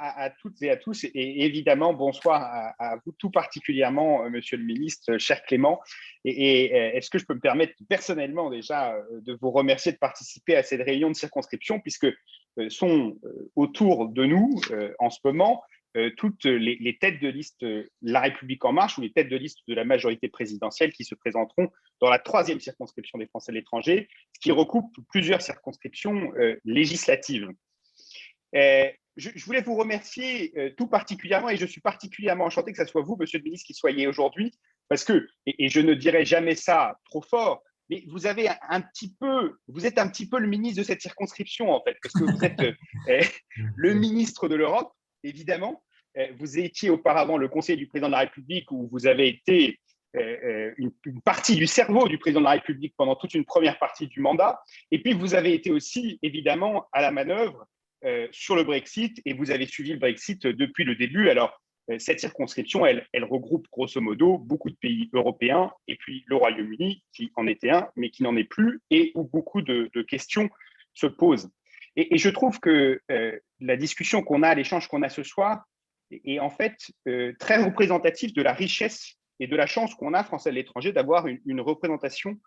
à toutes et à tous, et évidemment, bonsoir à vous tout particulièrement, Monsieur le Ministre, cher Clément. Est-ce que je peux me permettre personnellement déjà de vous remercier de participer à cette réunion de circonscription, puisque sont autour de nous en ce moment toutes les têtes de liste La République En Marche ou les têtes de liste de la majorité présidentielle qui se présenteront dans la 3e circonscription des Français de l'étranger, ce qui recoupe plusieurs circonscriptions législatives. Je voulais vous remercier tout particulièrement, et je suis particulièrement enchanté que ce soit vous, Monsieur le Ministre, qui soyez aujourd'hui, parce que, et je ne dirai jamais ça trop fort, mais vous êtes un petit peu le ministre de cette circonscription, en fait, parce que vous êtes le ministre de l'Europe, évidemment. Vous étiez auparavant le conseiller du président de la République, où vous avez été une partie du cerveau du président de la République pendant toute une première partie du mandat. Et puis, vous avez été aussi, évidemment, à la manœuvre sur le Brexit, et vous avez suivi le Brexit depuis le début. Alors, cette circonscription, elle regroupe grosso modo beaucoup de pays européens, et puis le Royaume-Uni, qui en était un, mais qui n'en est plus, et où beaucoup de questions se posent. Et je trouve que la discussion qu'on a, l'échange qu'on a ce soir, est en fait très représentatif de la richesse et de la chance qu'on a, Français de l'étranger, d'avoir une représentation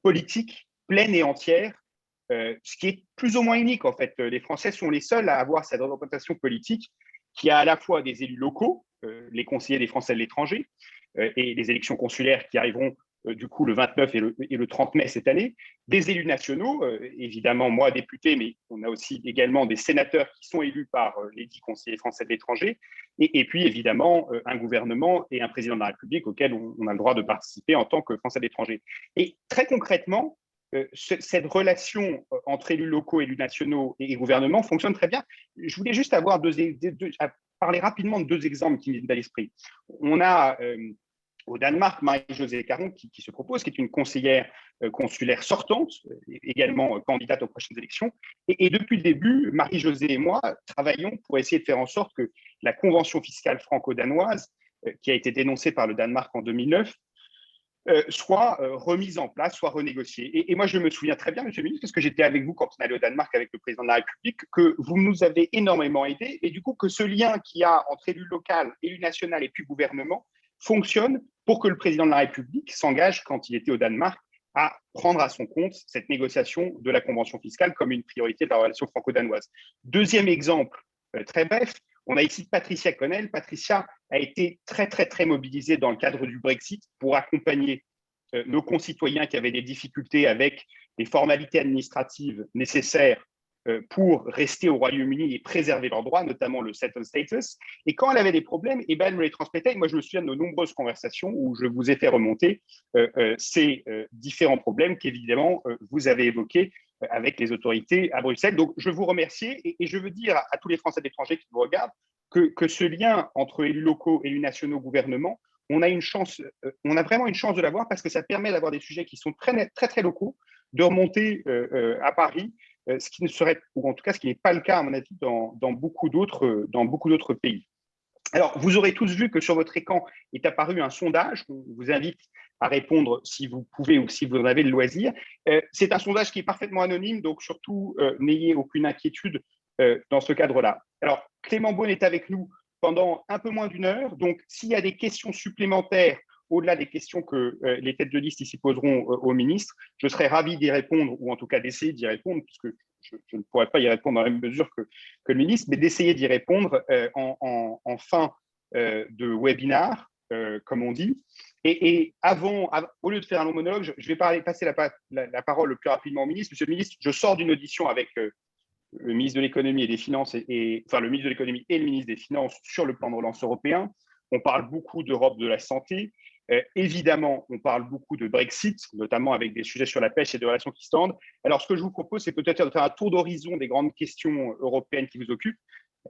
politique pleine et entière, ce qui est plus ou moins unique, en fait. Les Français sont les seuls à avoir cette représentation politique qui a à la fois des élus locaux, les conseillers des Français de l'étranger, et les élections consulaires qui arriveront du coup le 29 et le 30 mai cette année, des élus nationaux, évidemment moi député, mais on a aussi également des sénateurs qui sont élus par les 10 conseillers français de l'étranger, et puis évidemment un gouvernement et un président de la République auquel on a le droit de participer en tant que Français de l'étranger. Et très concrètement, cette relation entre élus locaux, élus nationaux et gouvernement fonctionne très bien. Je voulais juste avoir parler rapidement de 2 exemples qui me viennent à l'esprit. On a au Danemark Marie-Josée Caron qui se propose, qui est une conseillère consulaire sortante, également candidate aux prochaines élections. Et depuis le début, Marie-Josée et moi travaillons pour essayer de faire en sorte que la convention fiscale franco-danoise, qui a été dénoncée par le Danemark en 2009, soit remise en place, soit renégociée. Et moi, je me souviens très bien, Monsieur le Ministre, parce que j'étais avec vous quand on allait au Danemark avec le président de la République, que vous nous avez énormément aidés, et du coup que ce lien qu'il y a entre élu local, élu national et puis gouvernement fonctionne pour que le président de la République s'engage, quand il était au Danemark, à prendre à son compte cette négociation de la convention fiscale comme une priorité de la relation franco-danoise. Deuxième exemple, très bref, on a ici Patricia Connell. Patricia a été très, très, très mobilisée dans le cadre du Brexit pour accompagner nos concitoyens qui avaient des difficultés avec les formalités administratives nécessaires pour rester au Royaume-Uni et préserver leurs droits, notamment le settled status. Et quand elle avait des problèmes, elle me les transmettait. Et moi, je me souviens de nos nombreuses conversations où je vous ai fait remonter ces différents problèmes qu'évidemment vous avez évoqués avec les autorités à Bruxelles. Donc, je vous remercie et je veux dire à tous les Français de l'étranger qui vous regardent que ce lien entre élus locaux, élus nationaux, gouvernement, on a vraiment une chance de l'avoir parce que ça permet d'avoir des sujets qui sont très, très, très locaux, de remonter à Paris, ce qui ne serait, ou en tout cas ce qui n'est pas le cas à mon avis dans beaucoup d'autres pays. Alors, vous aurez tous vu que sur votre écran est apparu un sondage. On vous invite à répondre si vous pouvez ou si vous en avez le loisir. C'est un sondage qui est parfaitement anonyme, donc surtout, n'ayez aucune inquiétude dans ce cadre-là. Alors, Clément Beaune est avec nous pendant un peu moins d'1 heure. Donc, s'il y a des questions supplémentaires, au-delà des questions que les têtes de liste ici poseront au ministre, je serai ravi d'y répondre, ou en tout cas d'essayer d'y répondre, puisque je ne pourrais pas y répondre dans la même mesure que le ministre, mais d'essayer d'y répondre en fin de webinar, comme on dit. Et au lieu de faire un long monologue, je vais passer la parole le plus rapidement au ministre. Monsieur le ministre, je sors d'une audition avec le ministre de l'économie et des finances, enfin le ministre de l'économie et le ministre des Finances sur le plan de relance européen. On parle beaucoup d'Europe de la santé. Évidemment, on parle beaucoup de Brexit, notamment avec des sujets sur la pêche et des relations qui se tendent. Alors, ce que je vous propose, c'est peut-être de faire un tour d'horizon des grandes questions européennes qui vous occupent.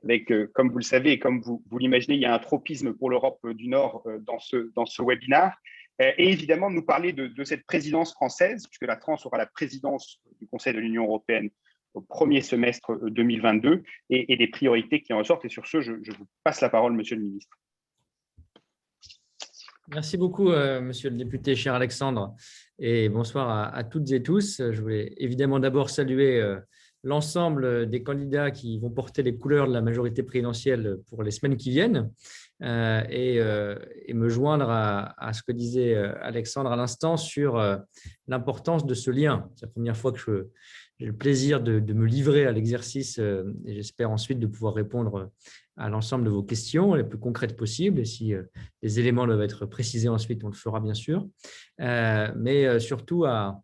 Avec, comme vous le savez et comme vous l'imaginez, il y a un tropisme pour l'Europe du Nord dans ce webinaire. Et évidemment, nous parler de cette présidence française, puisque la France aura la présidence du Conseil de l'Union européenne au premier semestre 2022 et des priorités qui en ressortent. Et sur ce, je vous passe la parole, Monsieur le ministre. Merci beaucoup, monsieur le député, cher Alexandre, et bonsoir à toutes et tous. Je voulais évidemment d'abord saluer l'ensemble des candidats qui vont porter les couleurs de la majorité présidentielle pour les semaines qui viennent et me joindre à ce que disait Alexandre à l'instant sur l'importance de ce lien. C'est la première fois que j'ai le plaisir de me livrer à l'exercice et j'espère ensuite de pouvoir répondre à l'ensemble de vos questions les plus concrètes possibles. Et si les éléments doivent être précisés ensuite, on le fera bien sûr. Mais surtout à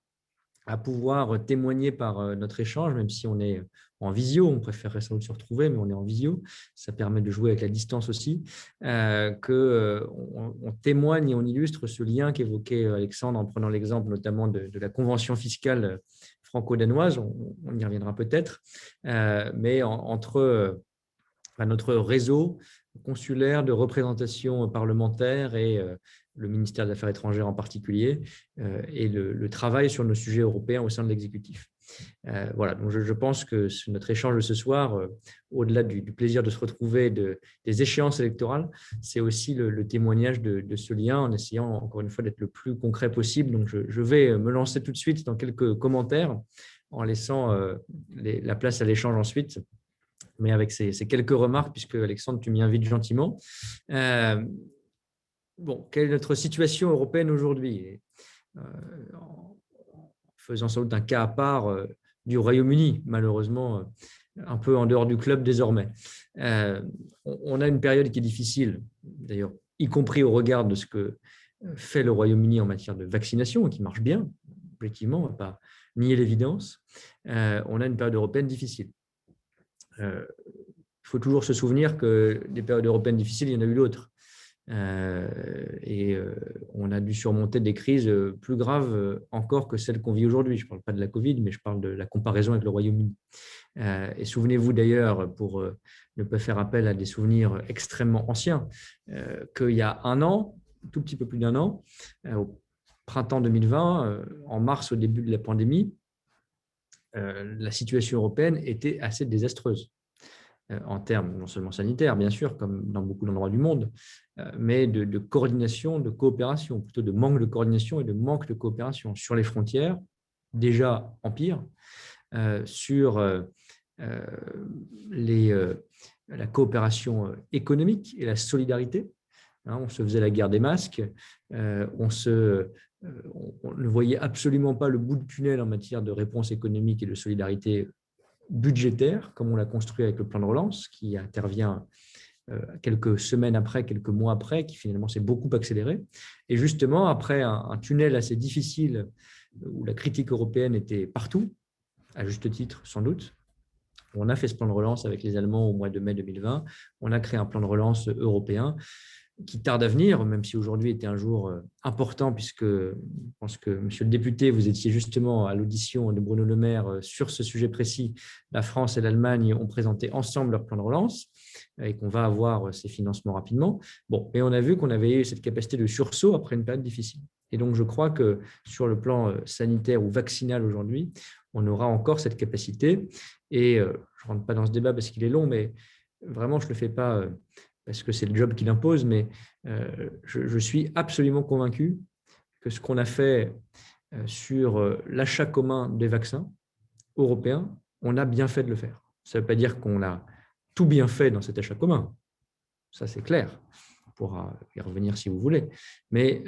pouvoir témoigner par notre échange, même si on est en visio, on préférerait sans doute se retrouver, mais on est en visio, ça permet de jouer avec la distance aussi, qu'on témoigne et on illustre ce lien qu'évoquait Alexandre en prenant l'exemple notamment de la convention fiscale franco-danoise, on y reviendra peut-être, mais entre notre réseau consulaire de représentation parlementaire et le ministère des Affaires étrangères en particulier, et le travail sur nos sujets européens au sein de l'exécutif. Voilà, donc je pense que notre échange de ce soir, au-delà du plaisir de se retrouver des échéances électorales, c'est aussi le témoignage de ce lien en essayant encore une fois d'être le plus concret possible. Donc je vais me lancer tout de suite dans quelques commentaires en laissant la place à l'échange ensuite, mais avec ces quelques remarques, puisque Alexandre, tu m'y invites gentiment. Bon, quelle est notre situation européenne aujourd'hui? En faisant sans doute un cas à part du Royaume-Uni, malheureusement, un peu en dehors du club désormais. On a une période qui est difficile, d'ailleurs, y compris au regard de ce que fait le Royaume-Uni en matière de vaccination, qui marche bien, objectivement, on ne va pas nier l'évidence. On a une période européenne difficile. Il faut toujours se souvenir que des périodes européennes difficiles, il y en a eu d'autres. On a dû surmonter des crises plus graves encore que celles qu'on vit aujourd'hui. Je ne parle pas de la Covid, mais je parle de la comparaison avec le Royaume-Uni. Et souvenez-vous d'ailleurs, pour ne pas faire appel à des souvenirs extrêmement anciens, qu'il y a un an, tout petit peu plus d'un an, au printemps 2020, en mars, au début de la pandémie, la situation européenne était assez désastreuse en termes non seulement sanitaires, bien sûr, comme dans beaucoup d'endroits du monde, mais de coordination, de coopération, plutôt de manque de coordination et de manque de coopération sur les frontières, déjà en pire, sur la coopération économique et la solidarité. On se faisait la guerre des masques, on ne voyait absolument pas le bout de tunnel en matière de réponse économique et de solidarité budgétaire, comme on l'a construit avec le plan de relance, qui intervient quelques semaines après, quelques mois après, qui finalement s'est beaucoup accéléré. Et justement, après un tunnel assez difficile où la critique européenne était partout, à juste titre sans doute, on a fait ce plan de relance avec les Allemands au mois de mai 2020. On a créé un plan de relance européen qui tarde à venir, même si aujourd'hui était un jour important, puisque je pense que, monsieur le député, vous étiez justement à l'audition de Bruno Le Maire sur ce sujet précis. La France et l'Allemagne ont présenté ensemble leur plan de relance et qu'on va avoir ces financements rapidement. Bon, et on a vu qu'on avait eu cette capacité de sursaut après une période difficile. Et donc, je crois que sur le plan sanitaire ou vaccinal aujourd'hui, on aura encore cette capacité. Et je ne rentre pas dans ce débat parce qu'il est long, mais vraiment, je ne le fais pas parce que c'est le job qui l'impose, mais je suis absolument convaincu que ce qu'on a fait sur l'achat commun des vaccins européens, on a bien fait de le faire. Ça ne veut pas dire qu'on a tout bien fait dans cet achat commun. Ça, c'est clair. On pourra y revenir si vous voulez. Mais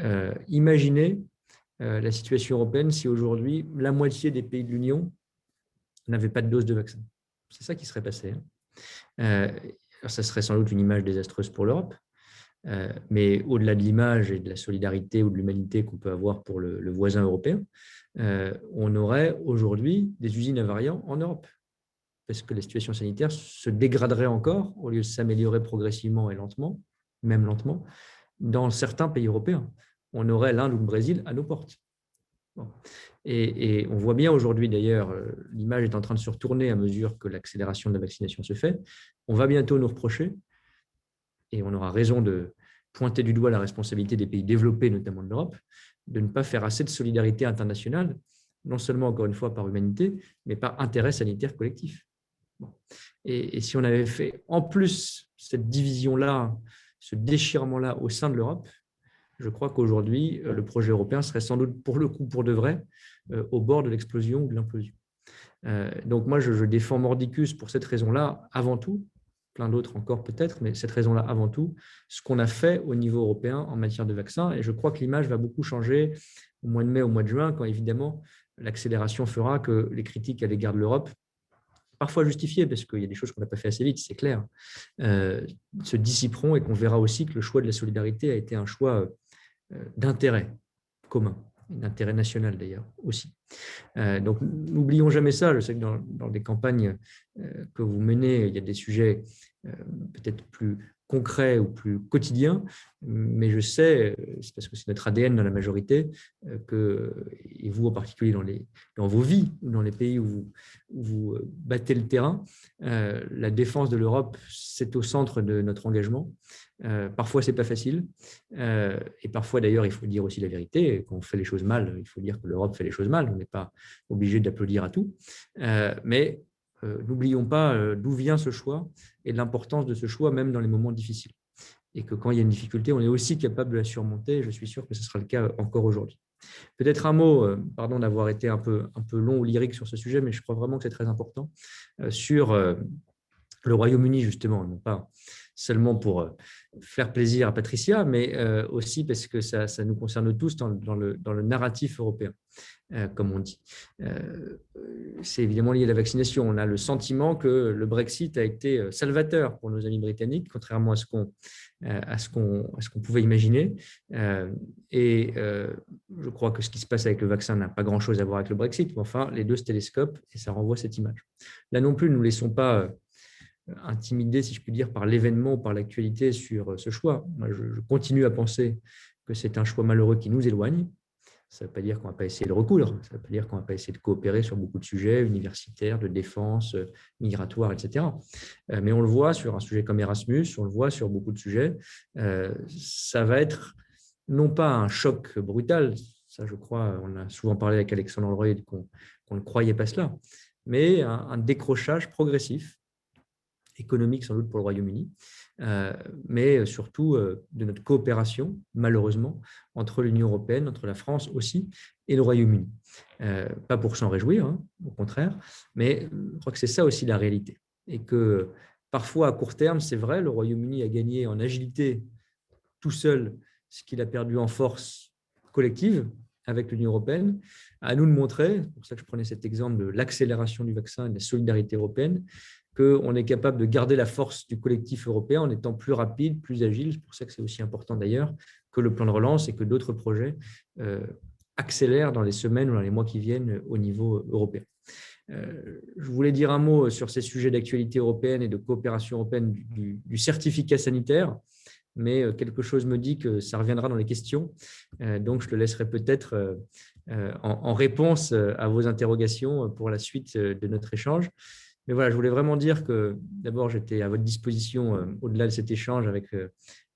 imaginez la situation européenne si aujourd'hui, la moitié des pays de l'Union n'avaient pas de dose de vaccin. C'est ça qui serait passé. Ça serait sans doute une image désastreuse pour l'Europe. Mais au-delà de l'image et de la solidarité ou de l'humanité qu'on peut avoir pour le voisin européen, on aurait aujourd'hui des usines à variants en Europe. Parce que la situation sanitaire se dégraderait encore au lieu de s'améliorer progressivement et lentement, même lentement, dans certains pays européens. On aurait l'Inde ou le Brésil à nos portes. Bon. Et on voit bien aujourd'hui, d'ailleurs, l'image est en train de se retourner à mesure que l'accélération de la vaccination se fait. On va bientôt nous reprocher, et on aura raison de pointer du doigt la responsabilité des pays développés, notamment de l'Europe, de ne pas faire assez de solidarité internationale, non seulement, encore une fois, par humanité, mais par intérêt sanitaire collectif. Bon. Et si on avait fait en plus cette division-là, ce déchirement-là au sein de l'Europe, je crois qu'aujourd'hui, le projet européen serait sans doute pour le coup, pour de vrai, au bord de l'explosion ou de l'implosion. Donc moi, je défends mordicus pour cette raison-là, avant tout, plein d'autres encore peut-être, mais cette raison-là avant tout, ce qu'on a fait au niveau européen en matière de vaccins. Et je crois que l'image va beaucoup changer au mois de mai, au mois de juin, quand évidemment l'accélération fera que les critiques à l'égard de l'Europe, parfois justifiées, parce qu'il y a des choses qu'on n'a pas fait assez vite, c'est clair, se dissiperont et qu'on verra aussi que le choix de la solidarité a été un choix d'intérêt commun, d'intérêt national d'ailleurs aussi. Donc, n'oublions jamais ça. Je sais que dans des campagnes que vous menez, il y a des sujets peut-être plus concrets ou plus quotidiens, mais je sais, c'est parce que c'est notre ADN dans la majorité, et vous en particulier dans vos vies ou dans les pays où vous battez le terrain, la défense de l'Europe, c'est au centre de notre engagement. Parfois, ce n'est pas facile. Et parfois, d'ailleurs, il faut dire aussi la vérité. Quand on fait les choses mal, il faut dire que l'Europe fait les choses mal. On n'est pas obligé d'applaudir à tout. Mais n'oublions pas d'où vient ce choix et l'importance de ce choix, même dans les moments difficiles. Et que quand il y a une difficulté, on est aussi capable de la surmonter. Je suis sûr que ce sera le cas encore aujourd'hui. Peut-être un mot, pardon d'avoir été un peu long ou lyrique sur ce sujet, mais je crois vraiment que c'est très important, sur le Royaume-Uni, justement, non pas seulement pour faire plaisir à Patricia, mais aussi parce que ça nous concerne tous dans le narratif européen, comme on dit. C'est évidemment lié à la vaccination. On a le sentiment que le Brexit a été salvateur pour nos amis britanniques, contrairement à ce qu'on pouvait imaginer. Et je crois que ce qui se passe avec le vaccin n'a pas grand-chose à voir avec le Brexit, mais enfin, les deux se télescopent et ça renvoie cette image. Là non plus, ne nous laissons pas intimidé, si je puis dire, par l'événement, par l'actualité sur ce choix. Moi, je continue à penser que c'est un choix malheureux qui nous éloigne. Ça ne veut pas dire qu'on ne va pas essayer de recoudre, ça ne veut pas dire qu'on ne va pas essayer de coopérer sur beaucoup de sujets universitaires, de défense, migratoires, etc. Mais on le voit sur un sujet comme Erasmus, on le voit sur beaucoup de sujets. Ça va être non pas un choc brutal, ça je crois, on a souvent parlé avec Alexandre Leroy qu'on ne croyait pas cela, mais un décrochage progressif, économique sans doute pour le Royaume-Uni, mais surtout de notre coopération, malheureusement, entre l'Union européenne, entre la France aussi, et le Royaume-Uni. Pas pour s'en réjouir, hein, au contraire, mais je crois que c'est ça aussi la réalité. Et que parfois, à court terme, c'est vrai, le Royaume-Uni a gagné en agilité tout seul ce qu'il a perdu en force collective avec l'Union européenne. À nous de montrer, c'est pour ça que je prenais cet exemple de l'accélération du vaccin et de la solidarité européenne, qu'on est capable de garder la force du collectif européen en étant plus rapide, plus agile. C'est pour ça que c'est aussi important d'ailleurs que le plan de relance et que d'autres projets accélèrent dans les semaines ou dans les mois qui viennent au niveau européen. Je voulais dire un mot sur ces sujets d'actualité européenne et de coopération européenne du certificat sanitaire, mais quelque chose me dit que ça reviendra dans les questions. Donc, je le laisserai peut-être en réponse à vos interrogations pour la suite de notre échange. Mais voilà, je voulais vraiment dire que d'abord, j'étais à votre disposition au-delà de cet échange avec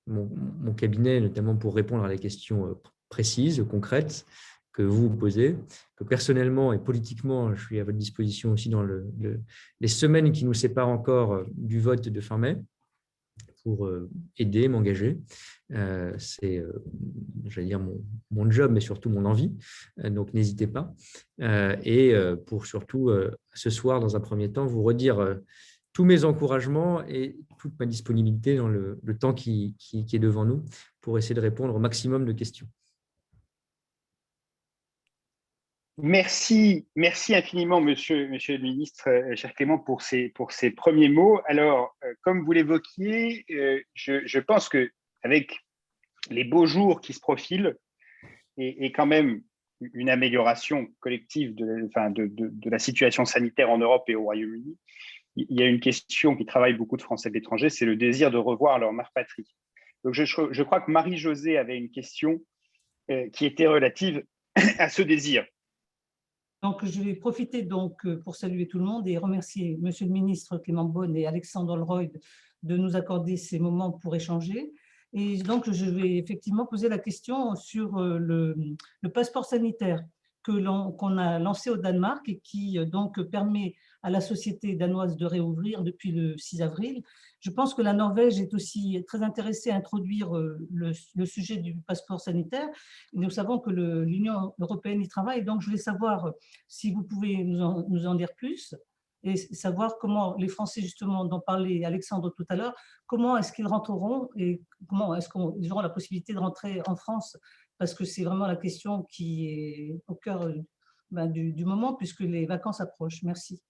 mon cabinet, notamment pour répondre à des questions précises, concrètes que vous posez, que personnellement et politiquement, je suis à votre disposition aussi dans les semaines qui nous séparent encore du vote de fin mai pour aider, m'engager. C'est, j'allais dire, mon job, mais surtout mon envie. Donc, n'hésitez pas. Et pour surtout, ce soir, dans un premier temps, vous redire tous mes encouragements et toute ma disponibilité dans le temps qui est devant nous pour essayer de répondre au maximum de questions. Merci infiniment, monsieur le ministre, cher Clément, pour ces premiers mots. Alors, comme vous l'évoquiez, je pense qu'avec les beaux jours qui se profilent et quand même une amélioration collective de la situation sanitaire en Europe et au Royaume-Uni, il y a une question qui travaille beaucoup de Français de l'étranger, c'est le désir de revoir leur mère patrie. Donc, je crois que Marie-Josée avait une question qui était relative à ce désir. Donc, je vais profiter pour saluer tout le monde et remercier Monsieur le ministre Clément Beaune et Alexandre Leroy de nous accorder ces moments pour échanger. Et donc, je vais effectivement poser la question sur le passeport sanitaire qu'on a lancé au Danemark et qui donc permet à la société danoise de réouvrir depuis le 6 avril. Je pense que la Norvège est aussi très intéressée à introduire le sujet du passeport sanitaire. Nous savons que l'Union européenne y travaille, donc je voulais savoir si vous pouvez nous en dire plus et savoir comment les Français, justement, dont parlait Alexandre tout à l'heure, comment est-ce qu'ils rentreront et comment est-ce qu'ils auront la possibilité de rentrer en France, parce que c'est vraiment la question qui est au cœur du moment, puisque les vacances approchent. Merci.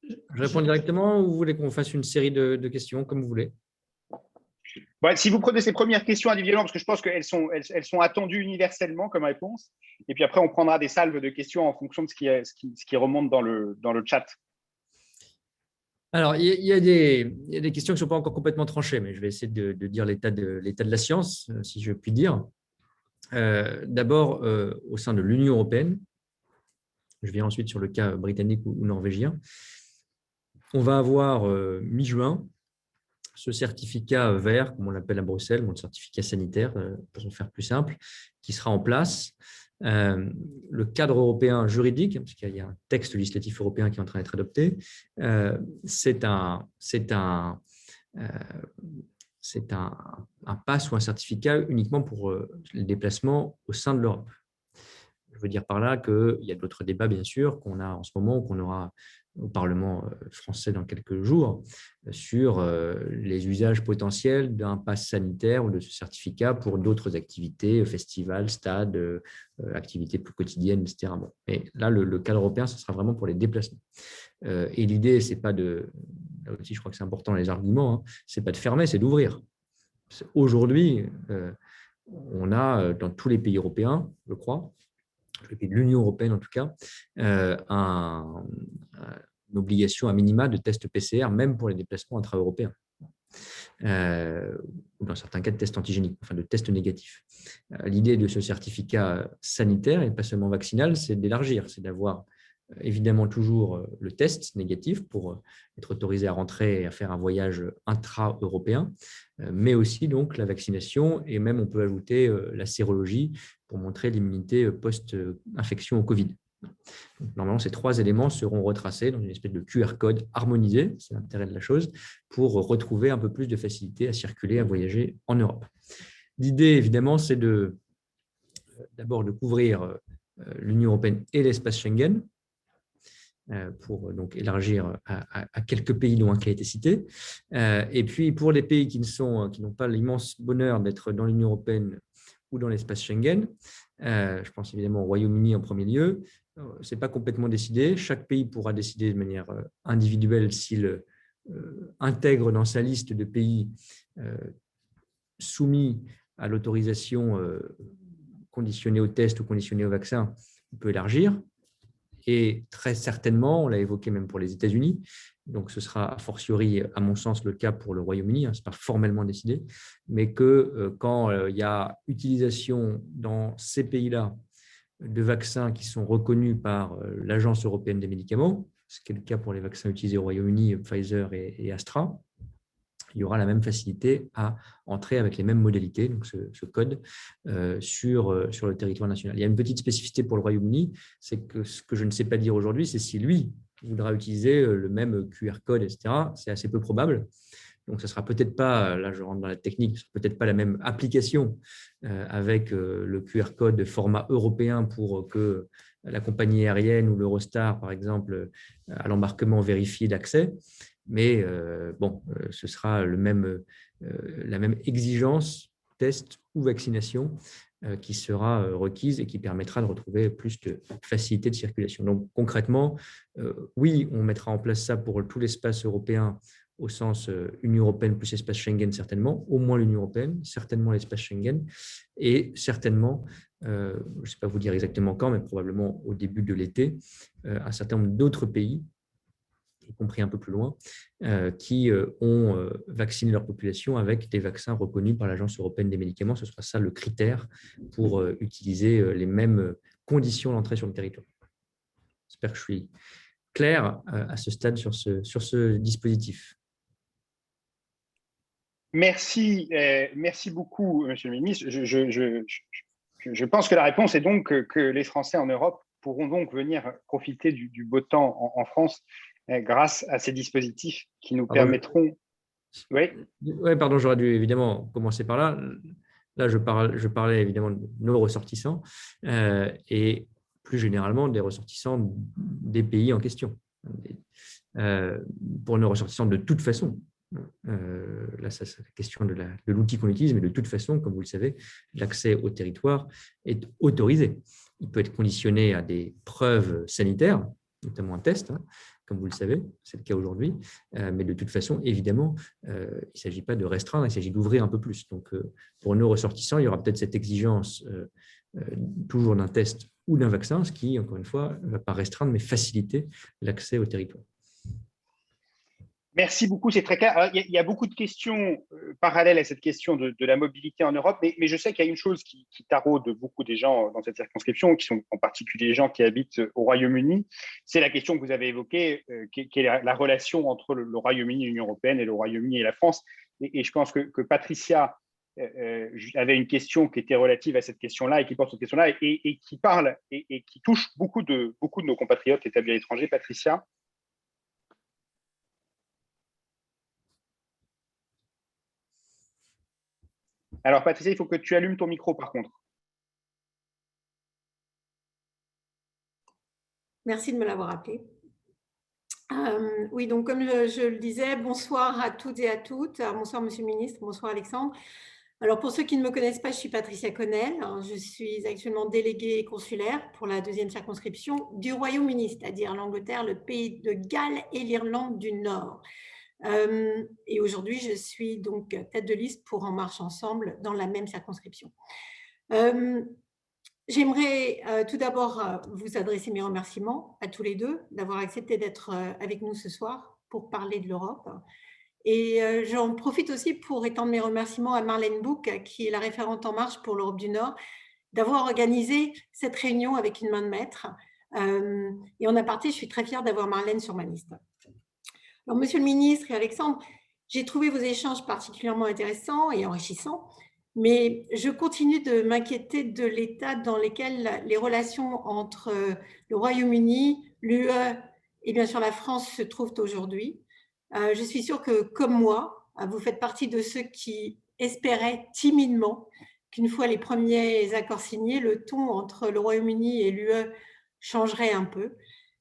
Je réponds directement ou vous voulez qu'on fasse une série de questions, comme vous voulez? Bon, si vous prenez ces premières questions individuellement, parce que je pense qu'elles sont attendues universellement comme réponse, et puis après, on prendra des salves de questions en fonction de ce qui remonte dans le chat. Alors, il y a des questions qui ne sont pas encore complètement tranchées, mais je vais essayer de dire l'état de la science, si je puis dire. D'abord, au sein de l'Union européenne, je viens ensuite sur le cas britannique ou norvégien, on va avoir mi-juin ce certificat vert, comme on l'appelle à Bruxelles, le certificat sanitaire, pour se faire plus simple, qui sera en place. Le cadre européen juridique, parce qu'il y a un texte législatif européen qui est en train d'être adopté, c'est un pass ou un certificat uniquement pour les déplacements au sein de l'Europe. Je veux dire par là qu'il y a d'autres débats, bien sûr, qu'on a en ce moment, qu'on aura au Parlement français dans quelques jours, sur les usages potentiels d'un pass sanitaire ou de ce certificat pour d'autres activités, festivals, stades, activités plus quotidiennes, etc. Bon. Mais là, le cadre européen, ce sera vraiment pour les déplacements. Et l'idée, c'est pas de… Là aussi, je crois que c'est important, les arguments, hein, c'est pas de fermer, c'est d'ouvrir. Aujourd'hui, on a dans tous les pays européens, je crois, les pays de l'Union européenne en tout cas, une obligation à minima de test PCR, même pour les déplacements intra-européens. Ou dans certains cas de tests antigéniques, enfin de tests négatifs. L'idée de ce certificat sanitaire, et pas seulement vaccinal, c'est d'élargir, c'est d'avoir évidemment toujours le test négatif pour être autorisé à rentrer et à faire un voyage intra-européen, mais aussi donc la vaccination, et même on peut ajouter la sérologie pour montrer l'immunité post-infection au Covid. Donc, normalement, ces trois éléments seront retracés dans une espèce de QR code harmonisé, c'est l'intérêt de la chose, pour retrouver un peu plus de facilité à circuler, à voyager en Europe. L'idée, évidemment, c'est d'abord de couvrir l'Union européenne et l'espace Schengen, pour donc élargir à quelques pays dont un qui a été cité. Et puis, pour les pays qui n'ont pas l'immense bonheur d'être dans l'Union européenne ou dans l'espace Schengen, je pense évidemment au Royaume-Uni en premier lieu, ce n'est pas complètement décidé. Chaque pays pourra décider de manière individuelle s'il intègre dans sa liste de pays soumis à l'autorisation conditionnée au test ou conditionnée au vaccin, on peut élargir. Et très certainement, on l'a évoqué même pour les États-Unis, donc ce sera a fortiori, à mon sens, le cas pour le Royaume-Uni, ce n'est pas formellement décidé, mais que quand il y a utilisation dans ces pays-là de vaccins qui sont reconnus par l'Agence européenne des médicaments, ce qui est le cas pour les vaccins utilisés au Royaume-Uni, Pfizer et Astra, il y aura la même facilité à entrer avec les mêmes modalités, donc ce code, sur le territoire national. Il y a une petite spécificité pour le Royaume-Uni, c'est que ce que je ne sais pas dire aujourd'hui, c'est si lui voudra utiliser le même QR code, etc. C'est assez peu probable. Donc, ce ne sera peut-être pas, là je rentre dans la technique, ce sera peut-être pas la même application avec le QR code de format européen pour que la compagnie aérienne ou l'Eurostar, par exemple, à l'embarquement vérifié d'accès. Mais ce sera la même exigence, test ou vaccination qui sera requise et qui permettra de retrouver plus de facilité de circulation. Donc concrètement, oui, on mettra en place ça pour tout l'espace européen au sens Union européenne plus espace Schengen certainement, au moins l'Union européenne, certainement l'espace Schengen et certainement, je ne sais pas vous dire exactement quand, mais probablement au début de l'été, un certain nombre d'autres pays, y compris un peu plus loin, qui ont vacciné leur population avec des vaccins reconnus par l'Agence européenne des médicaments. Ce sera ça le critère pour utiliser les mêmes conditions d'entrée sur le territoire. J'espère que je suis clair à ce stade sur ce dispositif. Merci beaucoup, Monsieur le Ministre. Je pense que la réponse est donc que les Français en Europe pourront donc venir profiter du beau temps en France grâce à ces dispositifs qui nous permettront… Oui, ouais, pardon, j'aurais dû évidemment commencer par là. Là, je parlais évidemment de nos ressortissants et plus généralement des ressortissants des pays en question. Pour nos ressortissants, de toute façon, là, c'est la question de l'outil qu'on utilise, mais de toute façon, comme vous le savez, l'accès au territoire est autorisé. Il peut être conditionné à des preuves sanitaires, notamment un test, comme vous le savez, c'est le cas aujourd'hui, mais de toute façon, évidemment, il ne s'agit pas de restreindre, il s'agit d'ouvrir un peu plus. Donc, pour nos ressortissants, il y aura peut-être cette exigence toujours d'un test ou d'un vaccin, ce qui, encore une fois, ne va pas restreindre, mais faciliter l'accès au territoire. Merci beaucoup, c'est très clair. Alors, il y a beaucoup de questions parallèles à cette question de la mobilité en Europe, mais je sais qu'il y a une chose qui taraude beaucoup des gens dans cette circonscription, qui sont en particulier les gens qui habitent au Royaume-Uni. C'est la question que vous avez évoquée, qui est la relation entre le Royaume-Uni et l'Union européenne et le Royaume-Uni et la France. Et je pense que Patricia avait une question qui était relative à cette question-là et qui porte cette question-là et qui parle et qui touche beaucoup de nos compatriotes établis à l'étranger. Patricia. Alors, Patricia, il faut que tu allumes ton micro, par contre. Merci de me l'avoir appelé. Oui, donc comme je le disais, bonsoir à toutes et à toutes. Bonsoir, Monsieur le Ministre. Bonsoir, Alexandre. Alors, pour ceux qui ne me connaissent pas, je suis Patricia Connell. Je suis actuellement déléguée consulaire pour la 2e circonscription du Royaume-Uni, c'est-à-dire l'Angleterre, le pays de Galles et l'Irlande du Nord. Et aujourd'hui, je suis donc tête de liste pour En Marche Ensemble dans la même circonscription. J'aimerais tout d'abord vous adresser mes remerciements à tous les deux d'avoir accepté d'être avec nous ce soir pour parler de l'Europe. Et j'en profite aussi pour étendre mes remerciements à Marlène Bouc, qui est la référente En Marche pour l'Europe du Nord, d'avoir organisé cette réunion avec une main de maître. Et en aparté, je suis très fière d'avoir Marlène sur ma liste. Alors, Monsieur le Ministre et Alexandre, j'ai trouvé vos échanges particulièrement intéressants et enrichissants, mais je continue de m'inquiéter de l'état dans lequel les relations entre le Royaume-Uni, l'UE et bien sûr la France se trouvent aujourd'hui. Je suis sûre que, comme moi, vous faites partie de ceux qui espéraient timidement qu'une fois les premiers accords signés, le ton entre le Royaume-Uni et l'UE changerait un peu.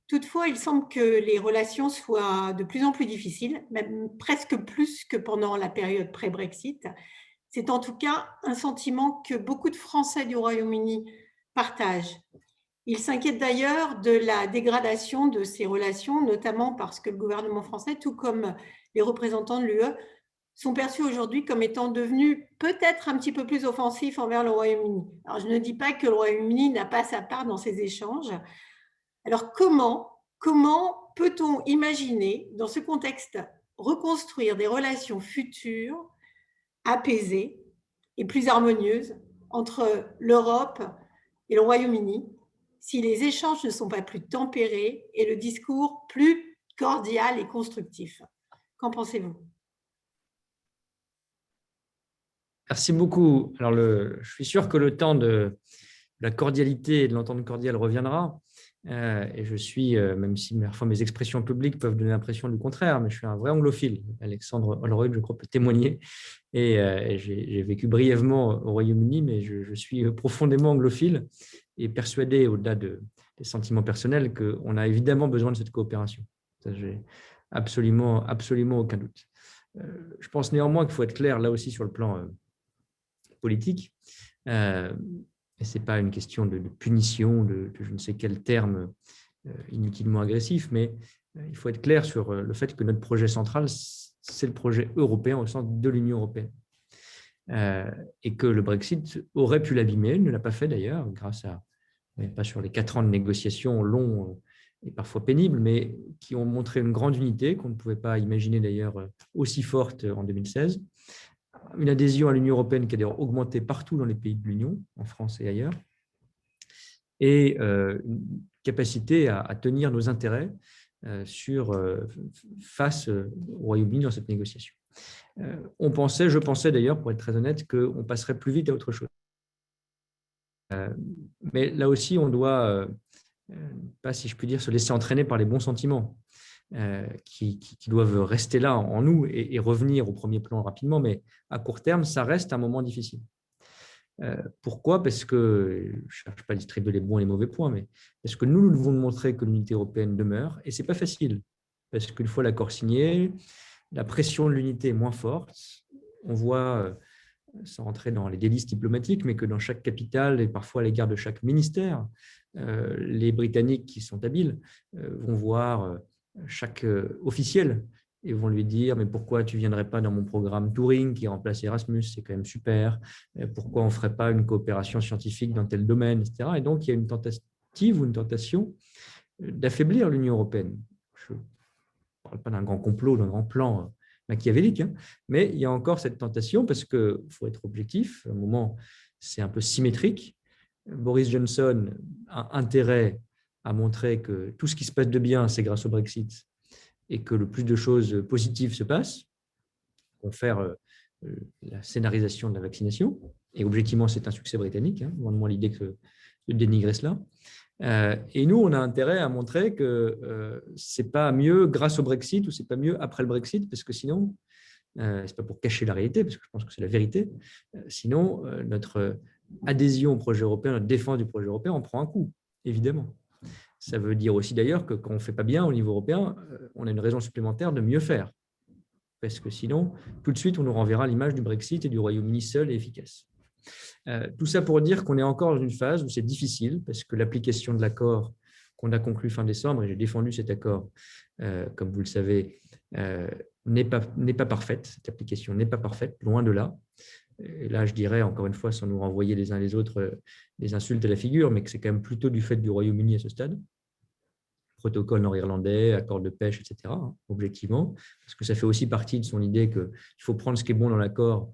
Toutefois, il semble que les relations soient de plus en plus difficiles, même presque plus que pendant la période pré-Brexit. C'est en tout cas un sentiment que beaucoup de Français du Royaume-Uni partagent. Ils s'inquiètent d'ailleurs de la dégradation de ces relations, notamment parce que le gouvernement français, tout comme les représentants de l'UE, sont perçus aujourd'hui comme étant devenus peut-être un petit peu plus offensifs envers le Royaume-Uni. Alors, je ne dis pas que le Royaume-Uni n'a pas sa part dans ces échanges. Alors, comment peut-on imaginer, dans ce contexte, reconstruire des relations futures, apaisées et plus harmonieuses entre l'Europe et le Royaume-Uni si les échanges ne sont pas plus tempérés et le discours plus cordial et constructif? Qu'en pensez-vous? Merci beaucoup. Alors, je suis sûr que le temps de la cordialité et de l'entente cordiale reviendra. Et je suis, même si parfois mes expressions publiques peuvent donner l'impression du contraire, mais je suis un vrai anglophile. Alexandre Holroyd, je crois, peut témoigner. Et j'ai vécu brièvement au Royaume-Uni, mais je suis profondément anglophile et persuadé, au-delà des sentiments personnels, qu'on a évidemment besoin de cette coopération. Ça, j'ai absolument aucun doute. Je pense néanmoins qu'il faut être clair là aussi sur le plan politique. Et ce n'est pas une question de punition, de je ne sais quel terme inutilement agressif, mais il faut être clair sur le fait que notre projet central, c'est le projet européen au sens de l'Union européenne. Et que le Brexit aurait pu l'abîmer, il ne l'a pas fait d'ailleurs, grâce à, pas sur les 4 ans de négociations longs et parfois pénibles, mais qui ont montré une grande unité qu'on ne pouvait pas imaginer d'ailleurs aussi forte en 2016. Une adhésion à l'Union européenne qui a d'ailleurs augmenté partout dans les pays de l'Union, en France et ailleurs, et une capacité à tenir nos intérêts face au Royaume-Uni dans cette négociation. Je pensais d'ailleurs, pour être très honnête, qu'on passerait plus vite à autre chose. Mais là aussi, on doit, pas, si je puis dire, se laisser entraîner par les bons sentiments qui doivent rester là en nous et revenir au premier plan rapidement. Mais à court terme, ça reste un moment difficile. Pourquoi? Parce que, je ne cherche pas à distribuer les bons et les mauvais points, mais parce que nous devons montrer que l'unité européenne demeure, et ce n'est pas facile, parce qu'une fois l'accord signé, la pression de l'unité est moins forte. On voit, sans rentrer dans les délices diplomatiques, mais que dans chaque capitale et parfois à l'égard de chaque ministère, les Britanniques qui sont habiles vont voir chaque officiel et vont lui dire « mais pourquoi tu ne viendrais pas dans mon programme Turing qui remplace Erasmus, c'est quand même super, pourquoi on ne ferait pas une coopération scientifique dans tel domaine, etc. » Et donc, il y a une tentative ou une tentation d'affaiblir l'Union européenne. Je ne parle pas d'un grand complot, d'un grand plan machiavélique, hein, mais il y a encore cette tentation parce qu'il faut être objectif. À un moment, c'est un peu symétrique. Boris Johnson a intérêt à montrer que tout ce qui se passe de bien, c'est grâce au Brexit et que le plus de choses positives se passent, pour faire la scénarisation de la vaccination. Et objectivement, c'est un succès britannique, hein, loin de moi l'idée de dénigrer cela. Et nous, on a intérêt à montrer que ce n'est pas mieux grâce au Brexit ou ce n'est pas mieux après le Brexit, parce que sinon, ce n'est pas pour cacher la réalité, parce que je pense que c'est la vérité, sinon notre adhésion au projet européen, notre défense du projet européen, on prend un coup, évidemment. Ça veut dire aussi d'ailleurs que quand on ne fait pas bien au niveau européen, on a une raison supplémentaire de mieux faire. Parce que sinon, tout de suite, on nous renverra l'image du Brexit et du Royaume-Uni seul et efficace. Tout ça pour dire qu'on est encore dans une phase où c'est difficile, parce que l'application de l'accord qu'on a conclu fin décembre, et j'ai défendu cet accord, comme vous le savez, n'est pas parfaite. Cette application n'est pas parfaite, loin de là. Et là, je dirais, encore une fois, sans nous renvoyer les uns les autres des insultes à la figure, mais que c'est quand même plutôt du fait du Royaume-Uni à ce stade. Protocole nord-irlandais, accord de pêche, etc., hein, objectivement, parce que ça fait aussi partie de son idée qu'il faut prendre ce qui est bon dans l'accord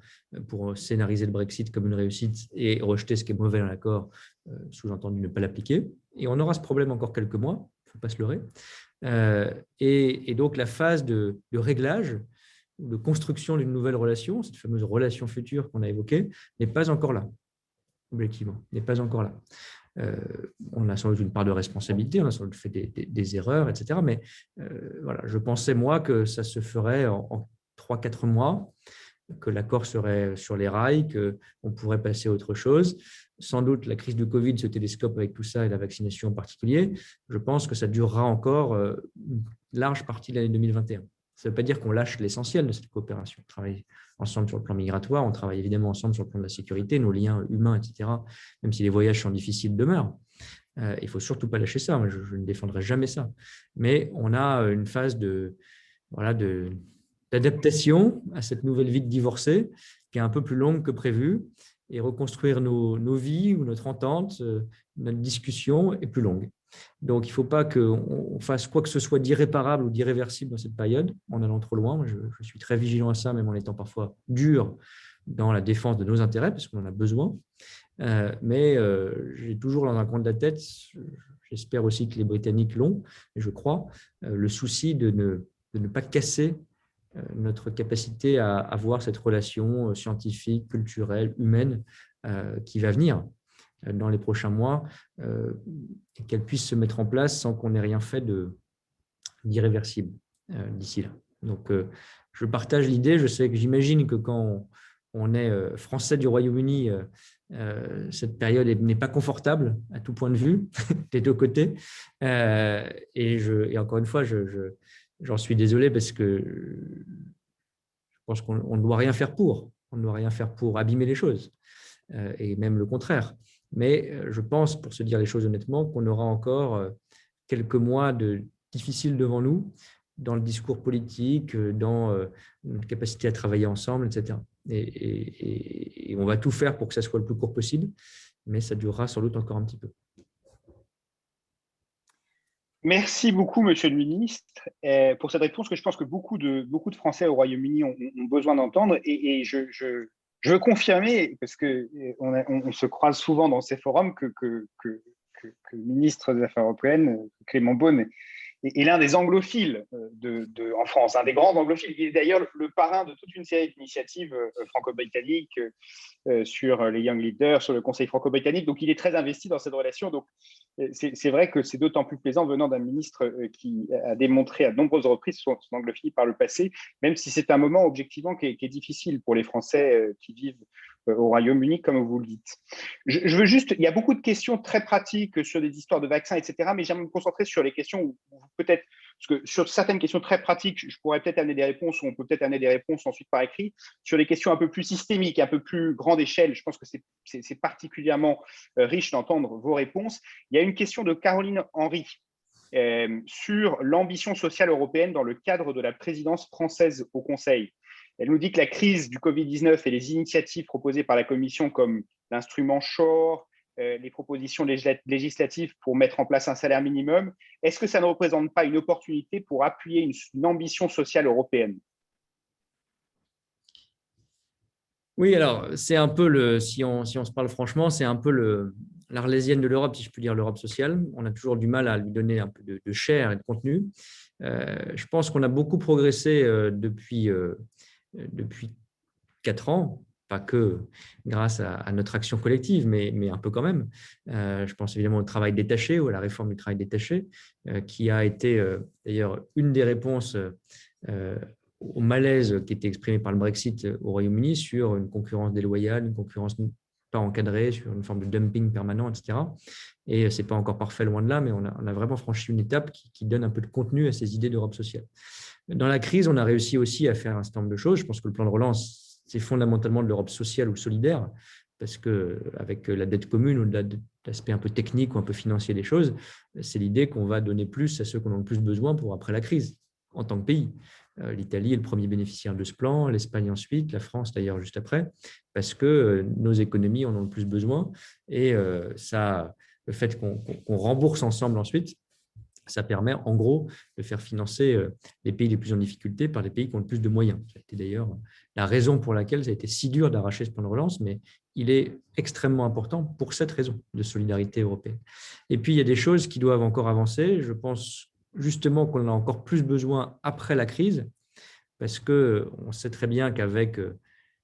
pour scénariser le Brexit comme une réussite et rejeter ce qui est mauvais dans l'accord, sous-entendu ne pas l'appliquer. Et on aura ce problème encore quelques mois, il ne faut pas se leurrer. Et donc, la phase de réglage, de construction d'une nouvelle relation, cette fameuse relation future qu'on a évoquée, n'est pas encore là, objectivement, n'est pas encore là. On a sans doute une part de responsabilité, on a sans doute fait des erreurs, etc. Mais voilà, je pensais, moi, que ça se ferait en 3-4 mois, que l'accord serait sur les rails, qu'on pourrait passer à autre chose. Sans doute, la crise du Covid se télescope avec tout ça et la vaccination en particulier. Je pense que ça durera encore une large partie de l'année 2021. Ça ne veut pas dire qu'on lâche l'essentiel de cette coopération. On travaille ensemble sur le plan migratoire, on travaille évidemment ensemble sur le plan de la sécurité, nos liens humains, etc., même si les voyages sont difficiles, demeurent. Il ne faut surtout pas lâcher ça, moi, je ne défendrai jamais ça. Mais on a une phase d'adaptation à cette nouvelle vie de divorcé qui est un peu plus longue que prévu, et reconstruire nos vies ou notre entente, notre discussion est plus longue. Donc, il ne faut pas qu'on fasse quoi que ce soit d'irréparable ou d'irréversible dans cette période, en allant trop loin. Je suis très vigilant à ça, même en étant parfois dur dans la défense de nos intérêts, parce qu'on en a besoin. Mais j'ai toujours dans un coin de la tête, j'espère aussi que les Britanniques l'ont, et je crois, le souci de ne pas casser notre capacité à avoir cette relation scientifique, culturelle, humaine qui va venir dans les prochains mois, et qu'elle puisse se mettre en place sans qu'on ait rien fait d'irréversible d'ici là. Donc, je partage l'idée. Je sais que j'imagine que quand on est français du Royaume-Uni, cette période n'est pas confortable à tout point de vue, des deux côtés. Et encore une fois, j'en suis désolé parce que je pense qu'on ne doit rien faire pour. On ne doit rien faire pour abîmer les choses, et même le contraire. Mais je pense, pour se dire les choses honnêtement, qu'on aura encore quelques mois difficiles devant nous dans le discours politique, dans notre capacité à travailler ensemble, etc. Et on va tout faire pour que ça soit le plus court possible, mais ça durera sans doute encore un petit peu. Merci beaucoup, Monsieur le Ministre, pour cette réponse que je pense que beaucoup de Français au Royaume-Uni ont besoin d'entendre. Et je veux confirmer, parce qu'on se croise souvent dans ces forums, que le ministre des Affaires européennes, Clément Beaune, et l'un des anglophiles en France, un des grands anglophiles. Il est d'ailleurs le parrain de toute une série d'initiatives franco-britanniques sur les Young Leaders, sur le Conseil franco-britannique. Donc, il est très investi dans cette relation. Donc, c'est vrai que c'est d'autant plus plaisant venant d'un ministre qui a démontré à de nombreuses reprises son anglophilie par le passé, même si c'est un moment objectivement qui est difficile pour les Français qui vivent au Royaume-Uni, comme vous le dites. Je veux juste, il y a beaucoup de questions très pratiques sur des histoires de vaccins, etc., mais j'aimerais me concentrer sur les questions où peut-être, parce que sur certaines questions très pratiques, je pourrais peut-être amener des réponses, ou on peut peut-être amener des réponses ensuite par écrit. Sur les questions un peu plus systémiques, un peu plus grande échelle, je pense que c'est particulièrement riche d'entendre vos réponses. Il y a une question de Caroline Henry sur l'ambition sociale européenne dans le cadre de la présidence française au Conseil. Elle nous dit que la crise du Covid-19 et les initiatives proposées par la Commission comme l'instrument SURE, les propositions législatives pour mettre en place un salaire minimum, est-ce que ça ne représente pas une opportunité pour appuyer une ambition sociale européenne? Oui, alors c'est un peu si on se parle franchement, c'est un peu l'arlésienne de l'Europe, si je puis dire, l'Europe sociale. On a toujours du mal à lui donner un peu de chair et de contenu. Je pense qu'on a beaucoup progressé depuis 4 ans, pas que grâce à notre action collective, mais un peu quand même. Je pense évidemment au travail détaché ou à la réforme du travail détaché, qui a été d'ailleurs une des réponses au malaise qui était exprimé par le Brexit au Royaume-Uni sur une concurrence déloyale, une concurrence pas encadrée, sur une forme de dumping permanent, etc. Et ce n'est pas encore parfait, loin de là, mais on a vraiment franchi une étape qui donne un peu de contenu à ces idées d'Europe sociale. Dans la crise, on a réussi aussi à faire un certain nombre de choses. Je pense que le plan de relance, c'est fondamentalement de l'Europe sociale ou solidaire, parce qu'avec la dette commune, au-delà de l'aspect un peu technique ou un peu financier des choses, c'est l'idée qu'on va donner plus à ceux qui en ont le plus besoin pour après la crise, en tant que pays. L'Italie est le premier bénéficiaire de ce plan, l'Espagne ensuite, la France d'ailleurs juste après, parce que nos économies en ont le plus besoin. Et ça, le fait qu'on rembourse ensemble ensuite, ça permet en gros de faire financer les pays les plus en difficulté par les pays qui ont le plus de moyens. C'était d'ailleurs la raison pour laquelle ça a été si dur d'arracher ce plan de relance, mais il est extrêmement important pour cette raison de solidarité européenne. Et puis, il y a des choses qui doivent encore avancer. Je pense justement qu'on en a encore plus besoin après la crise, parce qu'on sait très bien qu'avec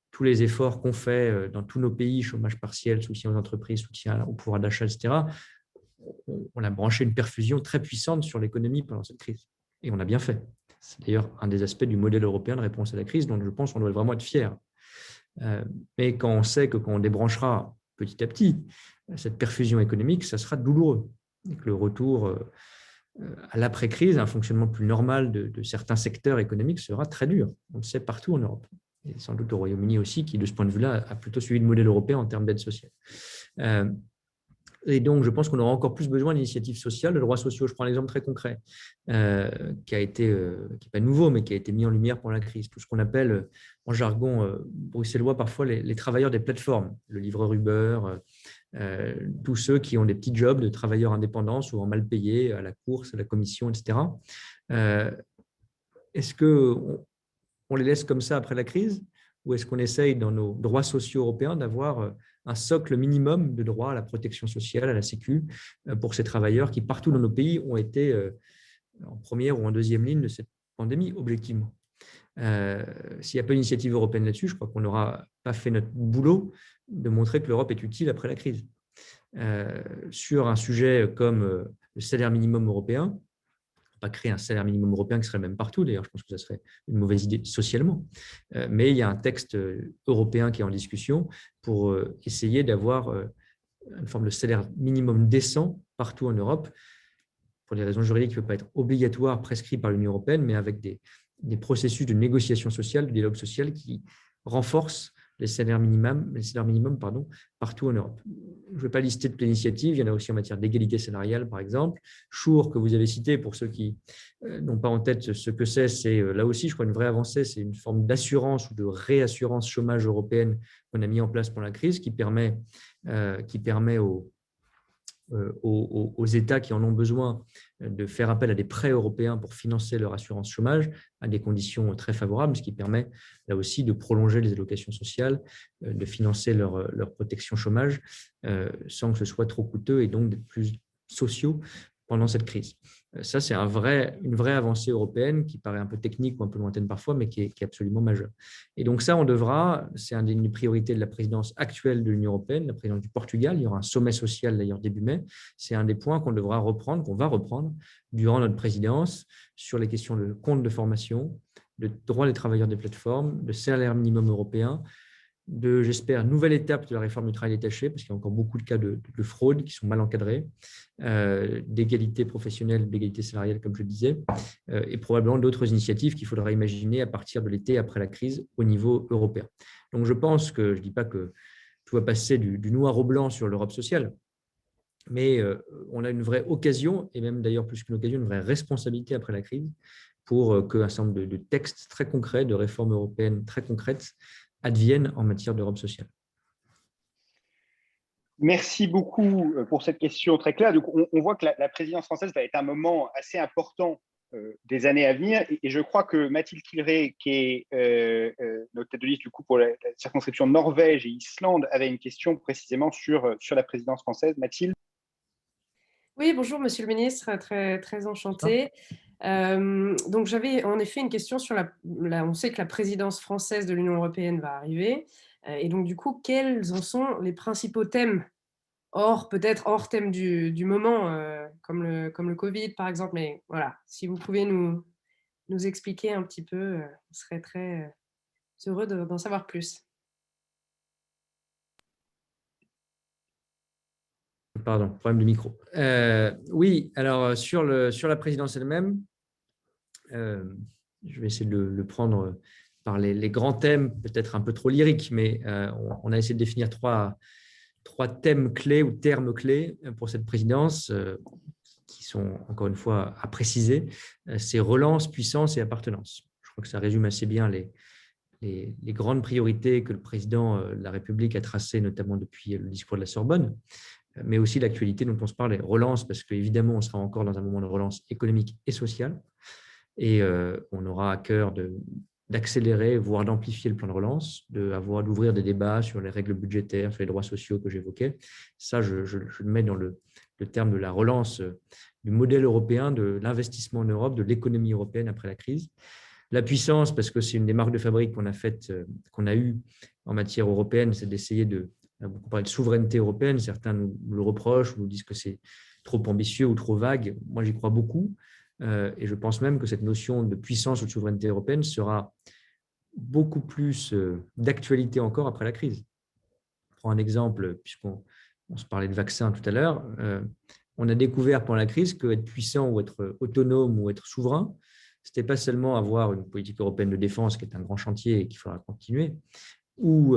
tous les efforts qu'on fait dans tous nos pays, chômage partiel, soutien aux entreprises, soutien au pouvoir d'achat, etc., on a branché une perfusion très puissante sur l'économie pendant cette crise. Et on a bien fait. C'est d'ailleurs un des aspects du modèle européen de réponse à la crise dont je pense qu'on doit vraiment être fiers. Mais quand on sait que quand on débranchera petit à petit cette perfusion économique, ça sera douloureux. Et que le retour à l'après-crise, un fonctionnement plus normal de certains secteurs économiques sera très dur. On le sait partout en Europe. Et sans doute au Royaume-Uni aussi, qui de ce point de vue-là a plutôt suivi le modèle européen en termes d'aide sociale. Et donc, je pense qu'on aura encore plus besoin d'initiatives sociales, de droits sociaux. Je prends un exemple très concret, qui n'est pas nouveau, mais qui a été mis en lumière pendant la crise. Tout ce qu'on appelle, en jargon bruxellois, parfois les travailleurs des plateformes, le livreur Uber, tous ceux qui ont des petits jobs de travailleurs indépendants, souvent mal payés, à la course, à la commission, etc. Est-ce qu'on les laisse comme ça après la crise, ou est-ce qu'on essaye, dans nos droits sociaux européens, d'avoir un socle minimum de droits à la protection sociale, à la sécu, pour ces travailleurs qui, partout dans nos pays, ont été en première ou en deuxième ligne de cette pandémie, objectivement. S'il n'y a pas d'initiative européenne là-dessus, je crois qu'on n'aura pas fait notre boulot de montrer que l'Europe est utile après la crise. Sur un sujet comme le salaire minimum européen, pas créer un salaire minimum européen qui serait le même partout. D'ailleurs, je pense que ça serait une mauvaise idée socialement. Mais il y a un texte européen qui est en discussion pour essayer d'avoir une forme de salaire minimum décent partout en Europe, pour des raisons juridiques qui ne peuvent pas être obligatoires, prescrits par l'Union européenne, mais avec des processus de négociation sociale, de dialogue social qui renforcent les salaires minimums partout en Europe. Je ne vais pas lister toutes les initiatives, il y en a aussi en matière d'égalité salariale, par exemple. SURE, que vous avez cité, pour ceux qui n'ont pas en tête ce que c'est là aussi, je crois, une vraie avancée. C'est une forme d'assurance ou de réassurance chômage européenne qu'on a mis en place pendant la crise, qui permet aux États qui en ont besoin de faire appel à des prêts européens pour financer leur assurance chômage à des conditions très favorables, ce qui permet là aussi de prolonger les allocations sociales, de financer leur protection chômage sans que ce soit trop coûteux et donc d'être plus sociaux pendant cette crise. Ça, c'est une vraie avancée européenne qui paraît un peu technique ou un peu lointaine parfois, mais qui est absolument majeure. Et donc ça, c'est une des priorités de la présidence actuelle de l'Union européenne, la présidence du Portugal. Il y aura un sommet social d'ailleurs début mai. C'est un des points qu'on va reprendre durant notre présidence sur les questions de compte de formation, de droits des travailleurs des plateformes, de salaire minimum européen, j'espère, nouvelle étape de la réforme du travail détaché, parce qu'il y a encore beaucoup de cas de fraude qui sont mal encadrés, d'égalité professionnelle, d'égalité salariale, comme je le disais, et probablement d'autres initiatives qu'il faudra imaginer à partir de l'été après la crise au niveau européen. Donc, je pense que, je ne dis pas que tout va passer du noir au blanc sur l'Europe sociale, mais on a une vraie occasion, et même d'ailleurs plus qu'une occasion, une vraie responsabilité après la crise, pour qu'un certain nombre de textes très concrets, de réformes européennes très concrètes, adviennent en matière d'Europe sociale. Merci beaucoup pour cette question très claire. Donc, on voit que la présidence française va être un moment assez important des années à venir. Et je crois que Mathilde Kilré, qui est notre tête de liste du coup pour la circonscription Norvège et Islande, avait une question précisément sur la présidence française. Mathilde? Oui, bonjour Monsieur le Ministre, très, très enchantée. Donc j'avais en effet une question sur on sait que la présidence française de l'Union européenne va arriver, et donc du coup, quels en sont les principaux thèmes, peut-être hors thème du moment, comme le Covid par exemple, mais voilà, si vous pouvez nous expliquer un petit peu, on serait très heureux d'en savoir plus. Pardon, problème de micro. Oui, alors sur la présidence elle-même, je vais essayer de le prendre par les grands thèmes, peut-être un peu trop lyriques, mais on a essayé de définir trois thèmes clés ou termes clés pour cette présidence qui sont, encore une fois, à préciser. C'est relance, puissance et appartenance. Je crois que ça résume assez bien les grandes priorités que le président de la République a tracées, notamment depuis le discours de la Sorbonne, mais aussi l'actualité dont on se parlait. Relance, parce qu'évidemment, on sera encore dans un moment de relance économique et sociale, et on aura à cœur d'accélérer, voire d'amplifier le plan de relance, d'ouvrir des débats sur les règles budgétaires, sur les droits sociaux que j'évoquais. Ça, je le mets dans le terme de la relance du modèle européen, de l'investissement en Europe, de l'économie européenne après la crise. La puissance, parce que c'est une des marques de fabrique qu'on a eues en matière européenne, c'est d'essayer on a beaucoup parlé de souveraineté européenne. Certains nous le reprochent, nous disent que c'est trop ambitieux ou trop vague. Moi, j'y crois beaucoup. Et je pense même que cette notion de puissance ou de souveraineté européenne sera beaucoup plus d'actualité encore après la crise. Je prends un exemple, puisqu'on se parlait de vaccins tout à l'heure. On a découvert pendant la crise qu'être puissant ou être autonome ou être souverain, ce n'était pas seulement avoir une politique européenne de défense qui est un grand chantier et qu'il faudra continuer, ou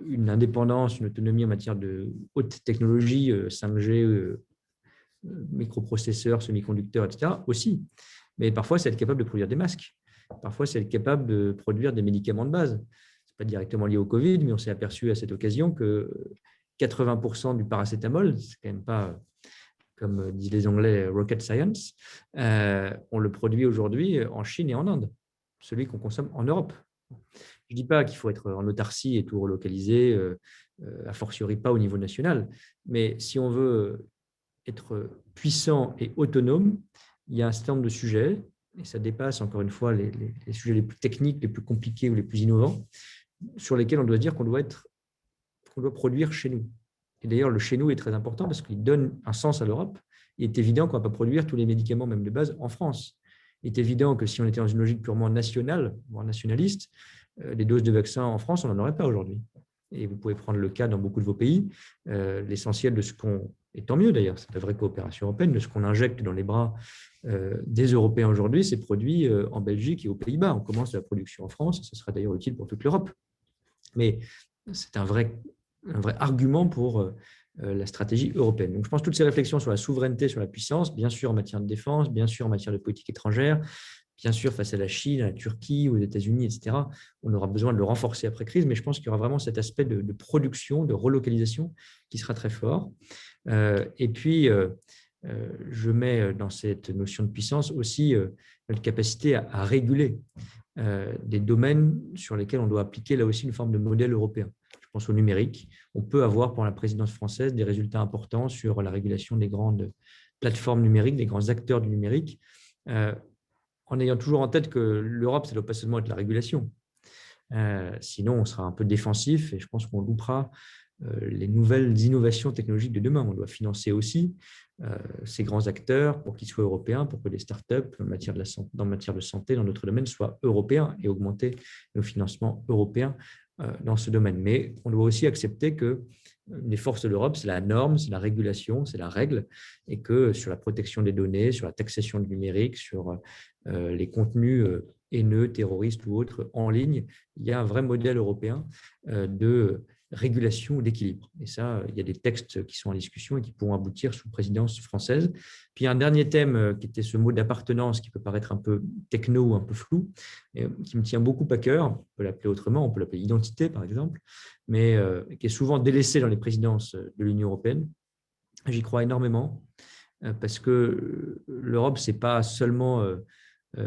une indépendance, une autonomie en matière de haute technologie, 5G, microprocesseurs, semi-conducteurs, etc. aussi. Mais parfois, c'est être capable de produire des masques. Parfois, c'est être capable de produire des médicaments de base. Ce n'est pas directement lié au Covid, mais on s'est aperçu à cette occasion que 80% du paracétamol, c'est quand même pas, comme disent les Anglais, rocket science, on le produit aujourd'hui en Chine et en Inde, celui qu'on consomme en Europe. Je ne dis pas qu'il faut être en autarcie et tout relocaliser, a fortiori pas au niveau national, mais si on veut être puissant et autonome, il y a un certain nombre de sujets, et ça dépasse encore une fois les sujets les plus techniques, les plus compliqués ou les plus innovants, sur lesquels on doit dire qu'on doit produire chez nous. Et d'ailleurs, le chez nous est très important parce qu'il donne un sens à l'Europe. Il est évident qu'on ne va pas produire tous les médicaments, même de base, en France. Il est évident que si on était dans une logique purement nationale, voire nationaliste, les doses de vaccins en France, on n'en aurait pas aujourd'hui. Et vous pouvez prendre le cas dans beaucoup de vos pays. L'essentiel de ce qu'on, et tant mieux d'ailleurs, c'est la vraie coopération européenne, de ce qu'on injecte dans les bras des Européens aujourd'hui, c'est produit en Belgique et aux Pays-Bas. On commence la production en France, et ce sera d'ailleurs utile pour toute l'Europe. Mais c'est un vrai argument pour la stratégie européenne. Donc, je pense que toutes ces réflexions sur la souveraineté, sur la puissance, bien sûr en matière de défense, bien sûr en matière de politique étrangère, bien sûr face à la Chine, à la Turquie, aux États-Unis, etc., on aura besoin de le renforcer après crise, mais je pense qu'il y aura vraiment cet aspect de production, de relocalisation qui sera très fort. Et puis, je mets dans cette notion de puissance aussi notre capacité à réguler des domaines sur lesquels on doit appliquer là aussi une forme de modèle européen. Je pense au numérique. On peut avoir pour la présidence française des résultats importants sur la régulation des grandes plateformes numériques, des grands acteurs du numérique, en ayant toujours en tête que l'Europe, ça ne doit pas seulement être la régulation. Sinon, on sera un peu défensif et je pense qu'on loupera les nouvelles innovations technologiques de demain. On doit financer aussi ces grands acteurs pour qu'ils soient européens, pour que les startups en matière de santé, dans notre domaine, soient européens et augmenter nos financements européens dans ce domaine. Mais on doit aussi accepter que les forces de l'Europe, c'est la norme, c'est la régulation, c'est la règle, et que sur la protection des données, sur la taxation du numérique, sur les contenus haineux, terroristes ou autres en ligne, il y a un vrai modèle européen de régulation ou d'équilibre. Et ça, il y a des textes qui sont en discussion et qui pourront aboutir sous présidence française. Puis un dernier thème qui était ce mot d'appartenance qui peut paraître un peu techno ou un peu flou, qui me tient beaucoup à cœur. On peut l'appeler autrement, on peut l'appeler identité par exemple, mais qui est souvent délaissé dans les présidences de l'Union européenne. J'y crois énormément parce que l'Europe, ce n'est pas seulement, je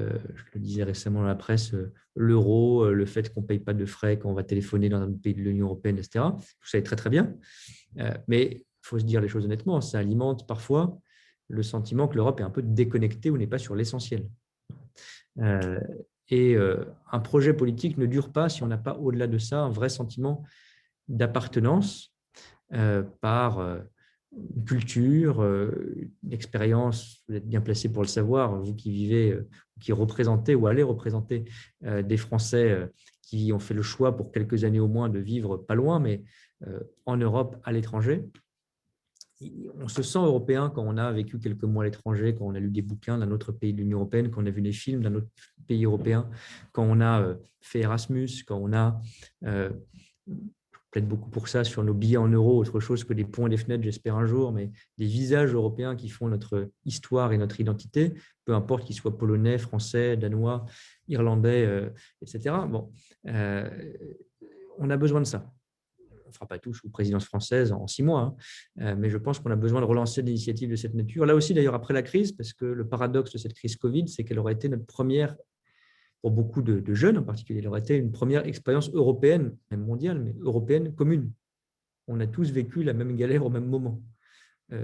le disais récemment dans la presse, l'euro, le fait qu'on ne paye pas de frais quand on va téléphoner dans un pays de l'Union européenne, etc. Tout ça est très, très bien. Mais il faut se dire les choses honnêtement, ça alimente parfois le sentiment que l'Europe est un peu déconnectée ou n'est pas sur l'essentiel. Et un projet politique ne dure pas si on n'a pas au-delà de ça un vrai sentiment d'appartenance par une culture, une expérience, vous êtes bien placé pour le savoir, vous qui vivez, qui représentez ou allez représenter des Français qui ont fait le choix pour quelques années au moins de vivre pas loin, mais en Europe, à l'étranger. On se sent européen quand on a vécu quelques mois à l'étranger, quand on a lu des bouquins d'un autre pays de l'Union européenne, quand on a vu des films d'un autre pays européen, quand on a fait Erasmus, quand on a peut-être beaucoup pour ça sur nos billets en euros, autre chose que des ponts et des fenêtres, j'espère un jour, mais des visages européens qui font notre histoire et notre identité, peu importe qu'ils soient polonais, français, danois, irlandais, etc. Bon, on a besoin de ça. On ne fera pas tout sous présidence française en 6 mois, hein, mais je pense qu'on a besoin de relancer des initiatives de cette nature. Là aussi, d'ailleurs, après la crise, parce que le paradoxe de cette crise Covid, c'est qu'elle aurait été notre première, pour beaucoup de jeunes en particulier, elle aurait été une première expérience européenne, même mondiale, mais européenne commune. On a tous vécu la même galère au même moment, à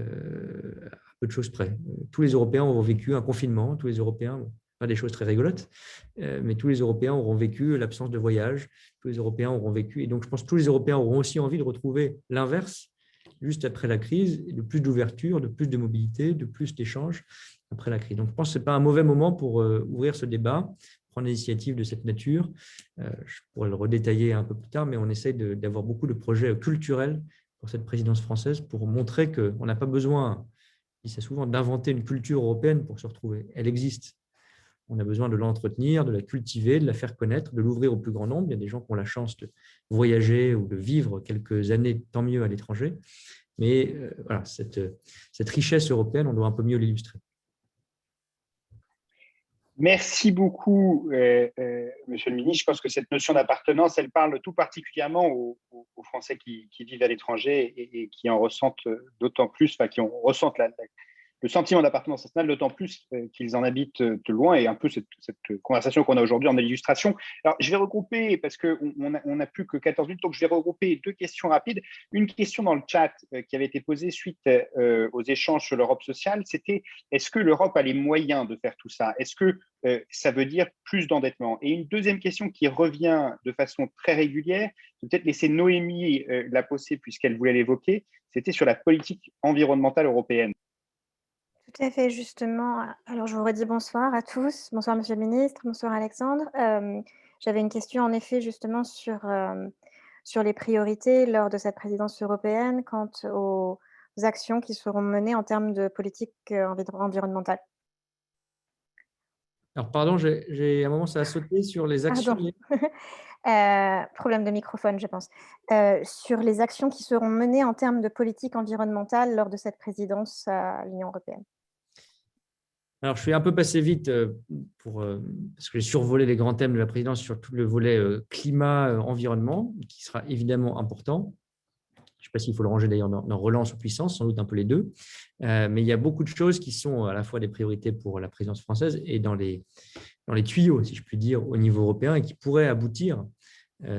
peu de choses près. Tous les Européens auront vécu un confinement, tous les Européens, pas des choses très rigolotes, mais tous les Européens auront vécu l'absence de voyage, tous les Européens auront vécu, et donc je pense que tous les Européens auront aussi envie de retrouver l'inverse, juste après la crise, de plus d'ouverture, de plus de mobilité, de plus d'échanges après la crise. Donc je pense que ce n'est pas un mauvais moment pour ouvrir ce débat, prendre l'initiative de cette nature. Je pourrais le redétailler un peu plus tard, mais on essaie d'avoir beaucoup de projets culturels pour cette présidence française pour montrer qu'on n'a pas besoin, je dis ça souvent, d'inventer une culture européenne pour se retrouver. Elle existe. On a besoin de l'entretenir, de la cultiver, de la faire connaître, de l'ouvrir au plus grand nombre. Il y a des gens qui ont la chance de voyager ou de vivre quelques années, tant mieux à l'étranger. Mais voilà, cette richesse européenne, on doit un peu mieux l'illustrer. Merci beaucoup, Monsieur le ministre. Je pense que cette notion d'appartenance, elle parle tout particulièrement aux Français qui vivent à l'étranger et qui en ressentent d'autant plus, enfin, qui ressentent le sentiment d'appartenance nationale, d'autant plus qu'ils en habitent de loin, et un peu cette conversation qu'on a aujourd'hui en illustration. Alors, je vais regrouper, parce qu'on n'a plus que 14 minutes, donc je vais regrouper 2 questions rapides. Une question dans le chat qui avait été posée suite aux échanges sur l'Europe sociale, c'était est-ce que l'Europe a les moyens de faire tout ça? Est-ce que ça veut dire plus d'endettement? Et une deuxième question qui revient de façon très régulière, je vais peut-être laisser Noémie la poser puisqu'elle voulait l'évoquer, c'était sur la politique environnementale européenne. Tout à fait, justement. Alors, je vous redis bonsoir à tous. Bonsoir, Monsieur le Ministre. Bonsoir, Alexandre. J'avais une question, en effet, justement, sur les priorités lors de cette présidence européenne quant aux actions qui seront menées en termes de politique environnementale. Alors, pardon, à un moment, ça a sauté sur les actions. Problème de microphone, je pense. Sur les actions qui seront menées en termes de politique environnementale lors de cette présidence à l'Union européenne. Alors, je suis un peu passé vite parce que j'ai survolé les grands thèmes de la présidence sur tout le volet climat-environnement, qui sera évidemment important. Je ne sais pas s'il faut le ranger d'ailleurs dans relance ou puissance, sans doute un peu les deux. Mais il y a beaucoup de choses qui sont à la fois des priorités pour la présidence française et dans les tuyaux, si je puis dire, au niveau européen et qui pourraient aboutir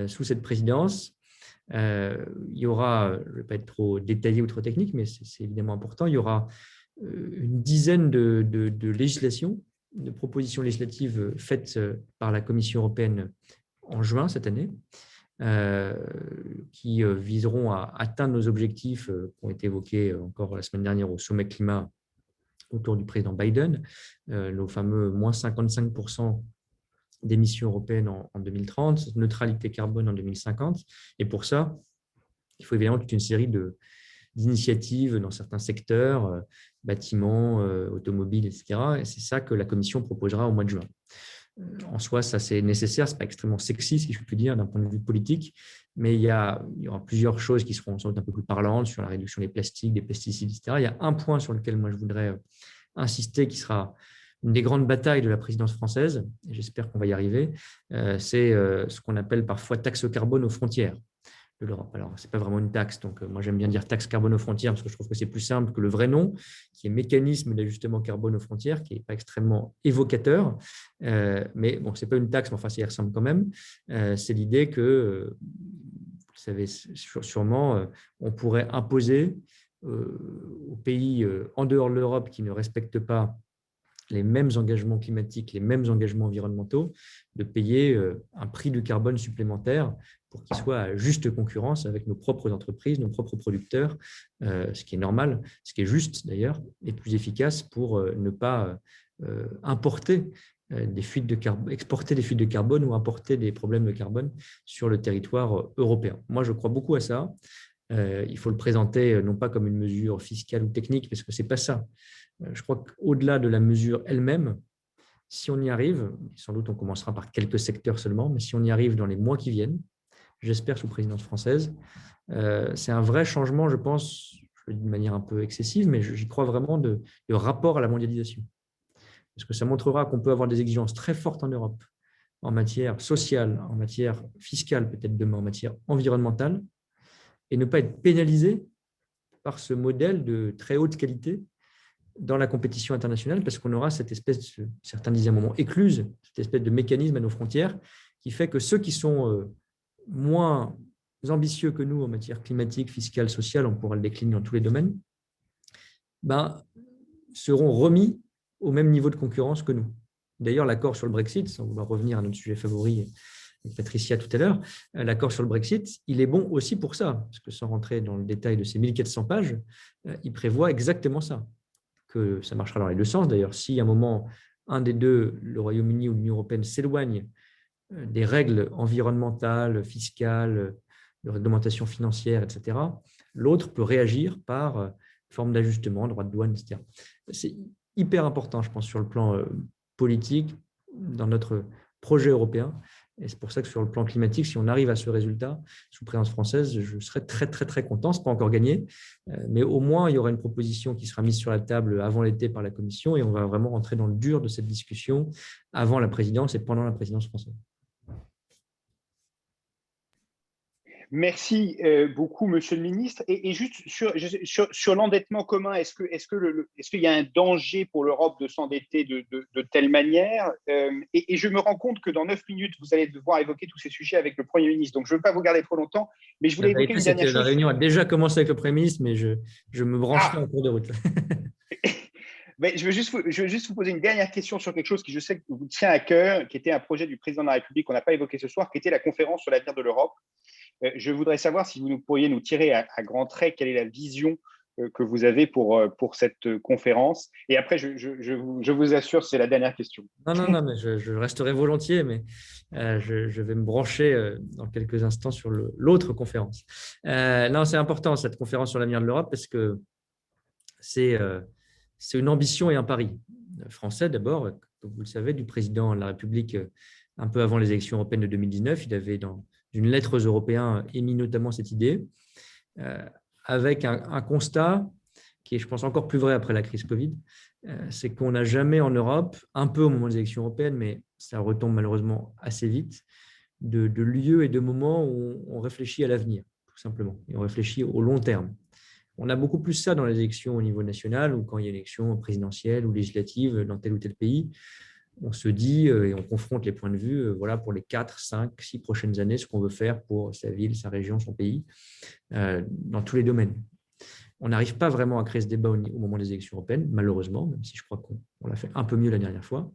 sous cette présidence. Il y aura, je ne vais pas être trop détaillé ou trop technique, mais c'est évidemment important, il y aura une dizaine de législations, de propositions législatives faites par la Commission européenne en juin cette année, qui viseront à atteindre nos objectifs qui ont été évoqués encore la semaine dernière au sommet climat autour du président Biden, nos fameux moins 55% d'émissions européennes en 2030, neutralité carbone en 2050. Et pour ça, il faut évidemment toute une série d'initiatives dans certains secteurs, bâtiments, automobiles, etc. Et c'est ça que la Commission proposera au mois de juin. En soi, ça c'est nécessaire, ce n'est pas extrêmement sexy, si je puis dire, d'un point de vue politique, mais il y aura plusieurs choses qui seront sans doute un peu plus parlantes sur la réduction des plastiques, des pesticides, etc. Il y a un point sur lequel moi je voudrais insister, qui sera une des grandes batailles de la présidence française, et j'espère qu'on va y arriver, c'est ce qu'on appelle parfois taxe carbone aux frontières de l'Europe. Alors, ce n'est pas vraiment une taxe, donc moi j'aime bien dire taxe carbone aux frontières parce que je trouve que c'est plus simple que le vrai nom, qui est mécanisme d'ajustement carbone aux frontières, qui n'est pas extrêmement évocateur, mais bon, ce n'est pas une taxe, mais enfin ça y ressemble quand même. C'est l'idée que, vous le savez sûrement, on pourrait imposer aux pays en dehors de l'Europe qui ne respectent pas les mêmes engagements climatiques, les mêmes engagements environnementaux, de payer un prix du carbone supplémentaire pour qu'il soit à juste concurrence avec nos propres entreprises, nos propres producteurs, ce qui est normal, ce qui est juste d'ailleurs, et plus efficace pour ne pas importer des fuites de carbone, exporter des fuites de carbone ou importer des problèmes de carbone sur le territoire européen. Moi, je crois beaucoup à ça. Il faut le présenter non pas comme une mesure fiscale ou technique, parce que ce n'est pas ça. Je crois qu'au-delà de la mesure elle-même, si on y arrive, sans doute on commencera par quelques secteurs seulement, mais si on y arrive dans les mois qui viennent, j'espère sous présidence française, c'est un vrai changement, je pense, je le dis de manière un peu excessive, mais j'y crois vraiment, de rapport à la mondialisation. Parce que ça montrera qu'on peut avoir des exigences très fortes en Europe, en matière sociale, en matière fiscale, peut-être demain, en matière environnementale, et ne pas être pénalisé par ce modèle de très haute qualité dans la compétition internationale, parce qu'on aura cette espèce, certains disaient à un moment, écluse, cette espèce de mécanisme à nos frontières qui fait que ceux qui sont moins ambitieux que nous en matière climatique, fiscale, sociale, on pourra le décliner dans tous les domaines, seront remis au même niveau de concurrence que nous. D'ailleurs, l'accord sur le Brexit, sans vouloir revenir à notre sujet favori avec Patricia tout à l'heure, l'accord sur le Brexit, il est bon aussi pour ça, parce que sans rentrer dans le détail de ces 1400 pages, il prévoit exactement ça. Que ça marchera dans les deux sens. D'ailleurs, si à un moment, un des deux, le Royaume-Uni ou l'Union européenne, s'éloigne des règles environnementales, fiscales, de réglementation financière, etc., l'autre peut réagir par forme d'ajustement, droit de douane, etc. C'est hyper important, je pense, sur le plan politique, dans notre projet européen. Et c'est pour ça que sur le plan climatique, si on arrive à ce résultat sous présidence française, je serai très, très, très content. Ce n'est pas encore gagné, mais au moins, il y aura une proposition qui sera mise sur la table avant l'été par la Commission et on va vraiment rentrer dans le dur de cette discussion avant la présidence et pendant la présidence française. Merci beaucoup, Monsieur le Ministre. Et juste sur l'endettement commun, est-ce qu'il y a un danger pour l'Europe de s'endetter de telle manière et je me rends compte que dans 9 minutes, vous allez devoir évoquer tous ces sujets avec le Premier ministre. Donc, je ne veux pas vous garder trop longtemps, mais je voulais évoquer une dernière chose. La réunion a déjà commencé avec le Premier ministre, mais je me brancherai en cours de route. Mais je veux juste vous poser une dernière question sur quelque chose qui, je sais, vous tient à cœur, qui était un projet du président de la République qu'on n'a pas évoqué ce soir, qui était la conférence sur l'avenir de l'Europe. Je voudrais savoir si vous pourriez nous tirer à grands traits quelle est la vision que vous avez pour cette conférence. Et après, je vous assure, c'est la dernière question. Non, mais je resterai volontiers, mais je vais me brancher dans quelques instants sur l'autre conférence. Non, c'est important, cette conférence sur l'avenir de l'Europe, parce que c'est une ambition et un pari français d'abord, comme vous le savez, du président de la République un peu avant les élections européennes de 2019. Il avait, dans une lettre aux Européens, émis notamment cette idée, avec un constat qui est, je pense, encore plus vrai après la crise Covid, c'est qu'on n'a jamais en Europe, un peu au moment des élections européennes, mais ça retombe malheureusement assez vite, de lieux et de moments où on réfléchit à l'avenir, tout simplement, et on réfléchit au long terme. On a beaucoup plus ça dans les élections au niveau national ou quand il y a une élection présidentielle ou législative dans tel ou tel pays. On se dit et on confronte les points de vue voilà, pour les 4, 5, 6 prochaines années, ce qu'on veut faire pour sa ville, sa région, son pays, dans tous les domaines. On n'arrive pas vraiment à créer ce débat au moment des élections européennes, malheureusement, même si je crois qu'on l'a fait un peu mieux la dernière fois.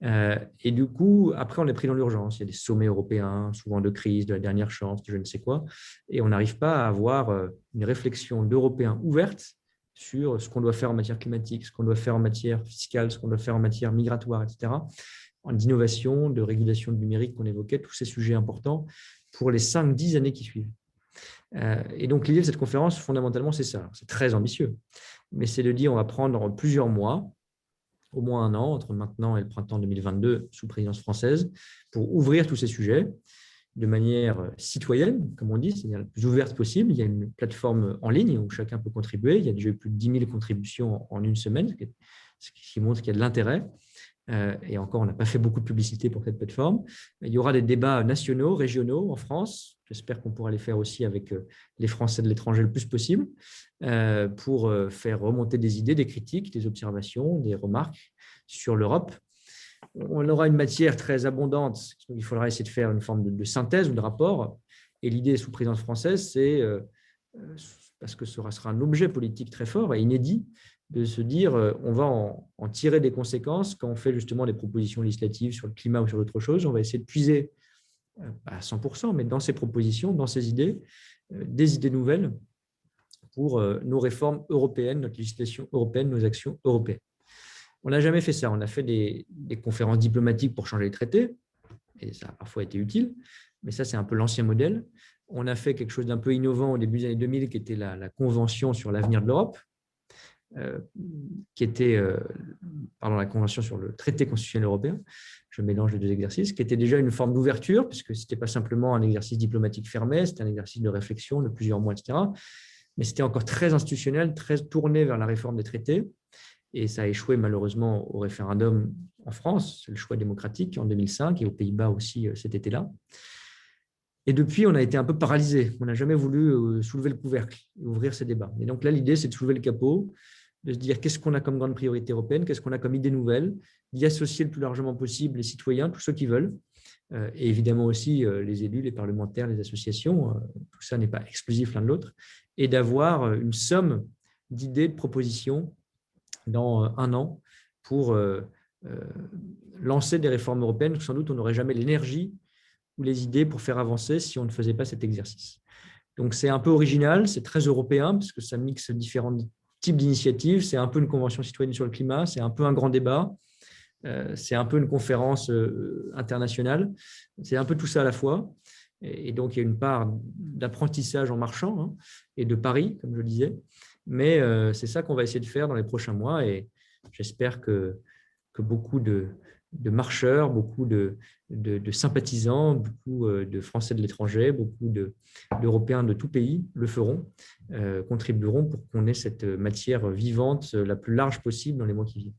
Et du coup, après, on est pris dans l'urgence. Il y a des sommets européens, souvent de crise, de la dernière chance, de je ne sais quoi. Et on n'arrive pas à avoir une réflexion d'Européens ouverte sur ce qu'on doit faire en matière climatique, ce qu'on doit faire en matière fiscale, ce qu'on doit faire en matière migratoire, etc. D'innovation, de régulation du numérique qu'on évoquait, tous ces sujets importants pour les 5-10 années qui suivent. Et donc, l'idée de cette conférence, fondamentalement, c'est ça. C'est très ambitieux, mais c'est de dire on va prendre plusieurs mois, au moins un an, entre maintenant et le printemps 2022, sous présidence française, pour ouvrir tous ces sujets de manière citoyenne, comme on dit, c'est-à-dire la plus ouverte possible. Il y a une plateforme en ligne où chacun peut contribuer. Il y a déjà eu plus de 10 000 contributions en une semaine, ce qui montre qu'il y a de l'intérêt. Et encore, on n'a pas fait beaucoup de publicité pour cette plateforme. Il y aura des débats nationaux, régionaux en France. J'espère qu'on pourra les faire aussi avec les Français de l'étranger le plus possible pour faire remonter des idées, des critiques, des observations, des remarques sur l'Europe. On aura une matière très abondante. Il faudra essayer de faire une forme de synthèse ou de rapport. Et l'idée sous présidence française, c'est, parce que ce sera un objet politique très fort et inédit, de se dire on va en tirer des conséquences quand on fait justement des propositions législatives sur le climat ou sur d'autres choses. On va essayer de puiser à 100%, mais dans ces propositions, dans ces idées, des idées nouvelles pour nos réformes européennes, notre législation européenne, nos actions européennes. On n'a jamais fait ça. On a fait des conférences diplomatiques pour changer les traités, et ça a parfois été utile, mais ça, c'est un peu l'ancien modèle. On a fait quelque chose d'un peu innovant au début des années 2000, qui était la Convention sur l'avenir de l'Europe, qui était la Convention sur le traité constitutionnel européen, je mélange les deux exercices, qui était déjà une forme d'ouverture, puisque ce n'était pas simplement un exercice diplomatique fermé, c'était un exercice de réflexion de plusieurs mois, etc. Mais c'était encore très institutionnel, très tourné vers la réforme des traités, et ça a échoué malheureusement au référendum en France, c'est le choix démocratique en 2005, et aux Pays-Bas aussi cet été-là. Et depuis, on a été un peu paralysé. On n'a jamais voulu soulever le couvercle et ouvrir ces débats. Et donc là, l'idée, c'est de soulever le capot, de se dire qu'est-ce qu'on a comme grande priorité européenne, qu'est-ce qu'on a comme idée nouvelle, d'y associer le plus largement possible les citoyens, tous ceux qui veulent, et évidemment aussi les élus, les parlementaires, les associations. Tout ça n'est pas exclusif l'un de l'autre, et d'avoir une somme d'idées, de propositions dans un an pour lancer des réformes européennes. Sans doute, on n'aurait jamais l'énergie ou les idées pour faire avancer si on ne faisait pas cet exercice. Donc, c'est un peu original, c'est très européen parce que ça mixe différents types d'initiatives. C'est un peu une convention citoyenne sur le climat, c'est un peu un grand débat, c'est un peu une conférence internationale, c'est un peu tout ça à la fois. Et donc, il y a une part d'apprentissage en marchant et de pari, comme je le disais. Mais c'est ça qu'on va essayer de faire dans les prochains mois et j'espère que beaucoup de marcheurs, beaucoup de sympathisants, beaucoup de Français de l'étranger, beaucoup d'Européens de tout pays le feront, contribueront pour qu'on ait cette matière vivante la plus large possible dans les mois qui viennent.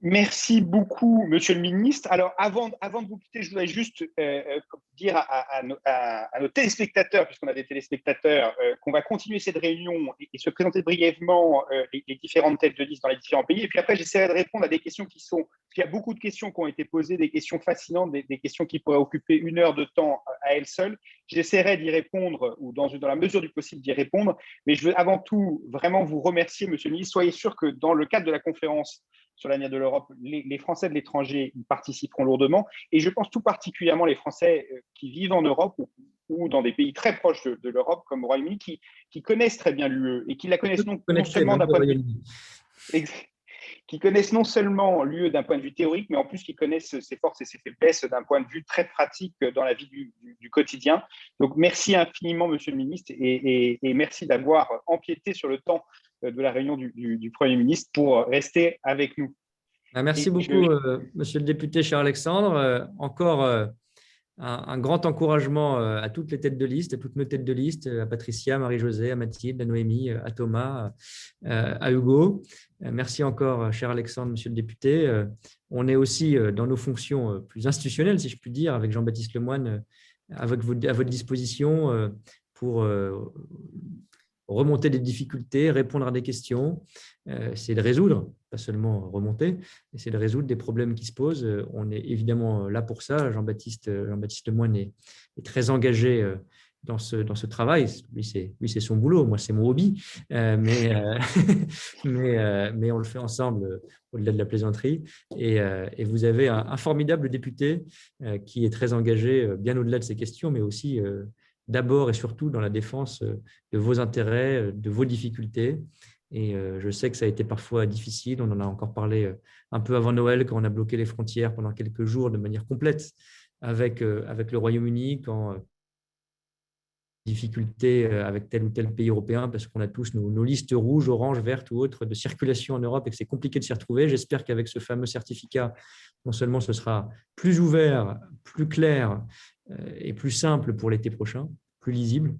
Merci beaucoup, Monsieur le Ministre. Alors, avant de vous quitter, je voudrais juste dire à nos téléspectateurs, puisqu'on a des téléspectateurs, qu'on va continuer cette réunion et se présenter brièvement les différentes têtes de liste dans les différents pays. Et puis après, j'essaierai de répondre à des questions qui sont… Il y a beaucoup de questions qui ont été posées, des questions fascinantes, des questions qui pourraient occuper 1 heure de temps à elles seules. J'essaierai d'y répondre, ou dans la mesure du possible d'y répondre. Mais je veux avant tout vraiment vous remercier, Monsieur le Ministre. Soyez sûr que dans le cadre de la conférence sur l'avenir de l'Europe, les Français de l'étranger y participeront lourdement. Et je pense tout particulièrement les Français qui vivent en Europe ou dans des pays très proches de l'Europe, comme au Royaume-Uni, qui connaissent très bien l'UE et qui la connaissent non seulement d'un point de vue… qui connaissent non seulement l'UE d'un point de vue théorique, mais en plus qui connaissent ses forces et ses faiblesses d'un point de vue très pratique dans la vie du quotidien. Donc, merci infiniment, Monsieur le Ministre, et merci d'avoir empiété sur le temps de la réunion du Premier ministre pour rester avec nous. Merci beaucoup, Monsieur le député cher Alexandre. Encore un grand encouragement à toutes les têtes de liste, à toutes nos têtes de liste, à Patricia, à Marie-Josée, à Mathilde, à Noémie, à Thomas, à Hugo. Merci encore, cher Alexandre, Monsieur le député. On est aussi dans nos fonctions plus institutionnelles, si je puis dire, avec Jean-Baptiste Lemoyne à votre disposition pour remonter des difficultés, répondre à des questions, c'est de résoudre, pas seulement remonter, mais c'est de résoudre des problèmes qui se posent. On est évidemment là pour ça. Jean-Baptiste Lemoyne est très engagé dans ce travail. Lui, c'est son boulot, moi, c'est mon hobby. Mais on le fait ensemble au-delà de la plaisanterie. Et vous avez un formidable député qui est très engagé bien au-delà de ces questions, mais aussi d'abord et surtout dans la défense de vos intérêts, de vos difficultés. Et je sais que ça a été parfois difficile. On en a encore parlé un peu avant Noël, quand on a bloqué les frontières pendant quelques jours de manière complète avec le Royaume-Uni, quand difficultés avec tel ou tel pays européen, parce qu'on a tous nos listes rouges, oranges, vertes ou autres de circulation en Europe et que c'est compliqué de s'y retrouver. J'espère qu'avec ce fameux certificat, non seulement ce sera plus ouvert, plus clair et plus simple pour l'été prochain, plus lisible.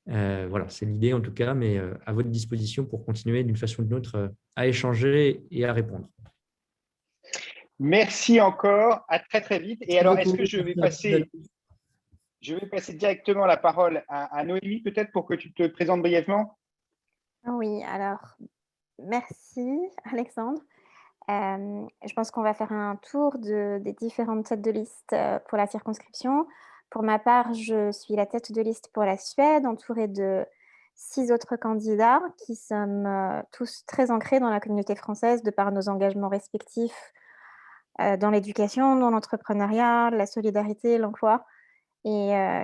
Voilà, c'est l'idée en tout cas, mais à votre disposition pour continuer d'une façon ou d'une autre à échanger et à répondre. Merci encore, à très très vite. Et alors, est-ce que je vais passer directement la parole à Noémie, peut-être, pour que tu te présentes brièvement? Oui, alors, merci Alexandre. Je pense qu'on va faire un tour des différentes têtes de liste pour la circonscription. Pour ma part, je suis la tête de liste pour la Suède, entourée de 6 autres candidats qui sommes tous très ancrés dans la communauté française de par nos engagements respectifs dans l'éducation, dans l'entrepreneuriat, la solidarité, l'emploi, et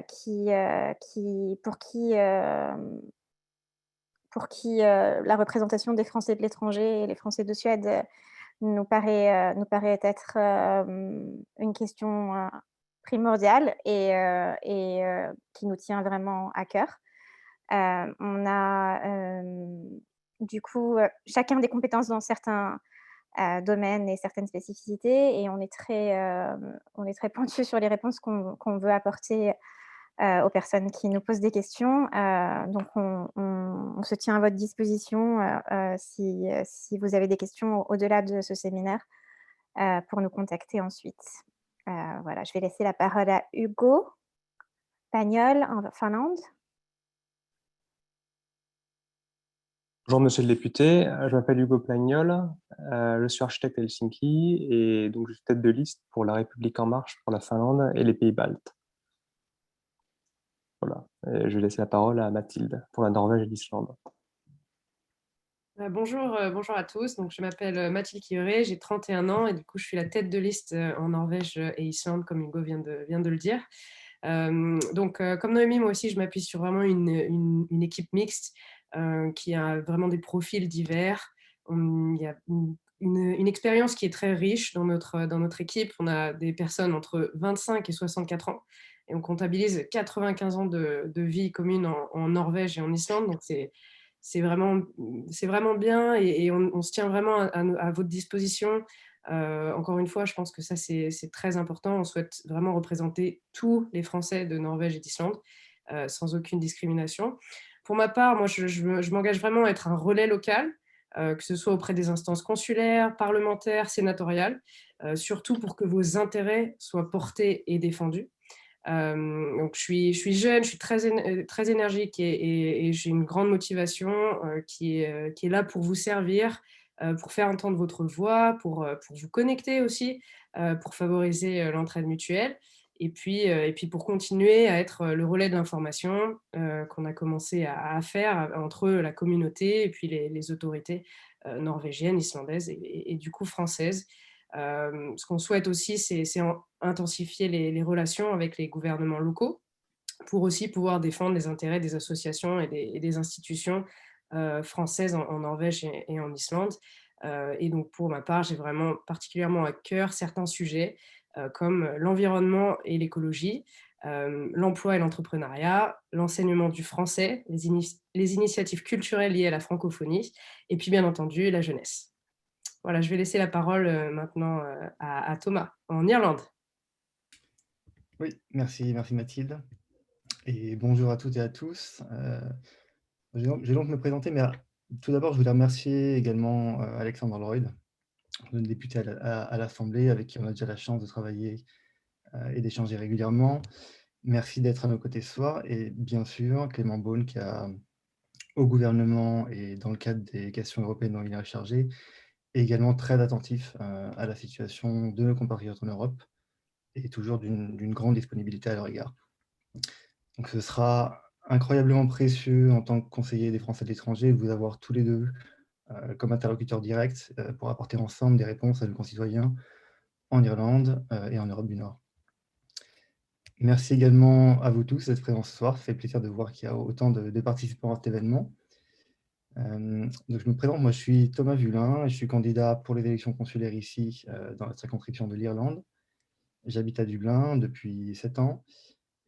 pour qui la représentation des Français de l'étranger et les Français de Suède nous paraît être une question primordiale et qui nous tient vraiment à cœur. On a du coup chacun des compétences dans certains domaines et certaines spécificités, et on est très pointu sur les réponses qu'on veut apporter aux personnes qui nous posent des questions. Donc on se tient à votre disposition si vous avez des questions au-delà de ce séminaire, pour nous contacter ensuite. Voilà, je vais laisser la parole à Hugo Pagnol en Finlande. Bonjour Monsieur le député, je m'appelle Hugo Plagnol, je suis architecte à Helsinki et donc je suis tête de liste pour la République en marche pour la Finlande et les pays baltes. Voilà, et je vais laisser la parole à Mathilde pour la Norvège et l'Islande. Bonjour à tous. Donc, je m'appelle Mathilde Kioré, j'ai 31 ans et du coup, je suis la tête de liste en Norvège et Islande, comme Hugo vient de le dire. Comme Noémie, moi aussi, je m'appuie sur vraiment une équipe mixte qui a vraiment des profils divers. Il y a une expérience qui est très riche dans notre équipe. On a des personnes entre 25 et 64 ans et on comptabilise 95 ans de vie commune en Norvège et en Islande. Donc, c'est vraiment bien et on se tient vraiment à votre disposition. Encore une fois, je pense que ça, c'est très important. On souhaite vraiment représenter tous les Français de Norvège et d'Islande sans aucune discrimination. Pour ma part, moi, je m'engage vraiment à être un relais local, que ce soit auprès des instances consulaires, parlementaires, sénatoriales, surtout pour que vos intérêts soient portés et défendus. Donc je suis jeune, je suis très énergique et j'ai une grande motivation qui est là pour vous servir, pour faire entendre votre voix, pour vous connecter aussi, pour favoriser l'entraide mutuelle et puis pour continuer à être le relais de l'information qu'on a commencé à faire entre la communauté et puis les autorités norvégiennes, islandaises et du coup françaises. Ce qu'on souhaite aussi, c'est intensifier les relations avec les gouvernements locaux pour aussi pouvoir défendre les intérêts des associations et des institutions françaises en Norvège et en Islande. Et donc, pour ma part, j'ai vraiment particulièrement à cœur certains sujets comme l'environnement et l'écologie, l'emploi et l'entrepreneuriat, l'enseignement du français, les initiatives culturelles liées à la francophonie, et puis bien entendu la jeunesse. Voilà, je vais laisser la parole maintenant à Thomas, en Irlande. Oui, merci Mathilde. Et bonjour à toutes et à tous. Je vais donc me présenter, mais tout d'abord, je voulais remercier également Alexandre Lloyd, le député à l'Assemblée, avec qui on a déjà la chance de travailler et d'échanger régulièrement. Merci d'être à nos côtés ce soir. Et bien sûr, Clément Beaune, qui a, au gouvernement et dans le cadre des questions européennes dont il est chargé, est également très attentif à la situation de nos compatriotes en Europe et toujours d'une grande disponibilité à leur égard. Donc, ce sera incroyablement précieux en tant que conseiller des Français de l'étranger de vous avoir tous les deux comme interlocuteurs directs pour apporter ensemble des réponses à nos concitoyens en Irlande et en Europe du Nord. Merci également à vous tous d'être présents ce soir. Ça fait plaisir de voir qu'il y a autant de participants à cet événement. Donc je me présente, moi je suis Thomas Vulin et je suis candidat pour les élections consulaires ici dans la circonscription de l'Irlande. J'habite à Dublin depuis 7 ans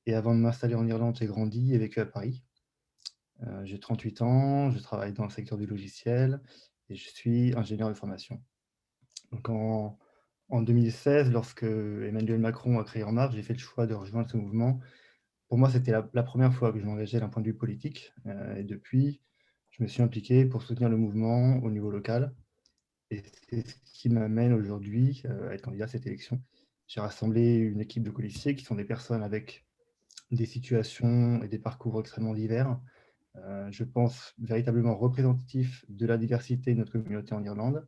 et avant de m'installer en Irlande, j'ai grandi et vécu à Paris. J'ai 38 ans, je travaille dans le secteur du logiciel et je suis ingénieur de formation. Donc en 2016, lorsque Emmanuel Macron a créé En Marche, j'ai fait le choix de rejoindre ce mouvement. Pour moi, c'était la première fois que je m'engageais d'un point de vue politique. Et depuis, je me suis impliqué pour soutenir le mouvement au niveau local. Et c'est ce qui m'amène aujourd'hui à être candidat à cette élection. J'ai rassemblé une équipe de colistiers qui sont des personnes avec des situations et des parcours extrêmement divers. Je pense véritablement représentatif de la diversité de notre communauté en Irlande.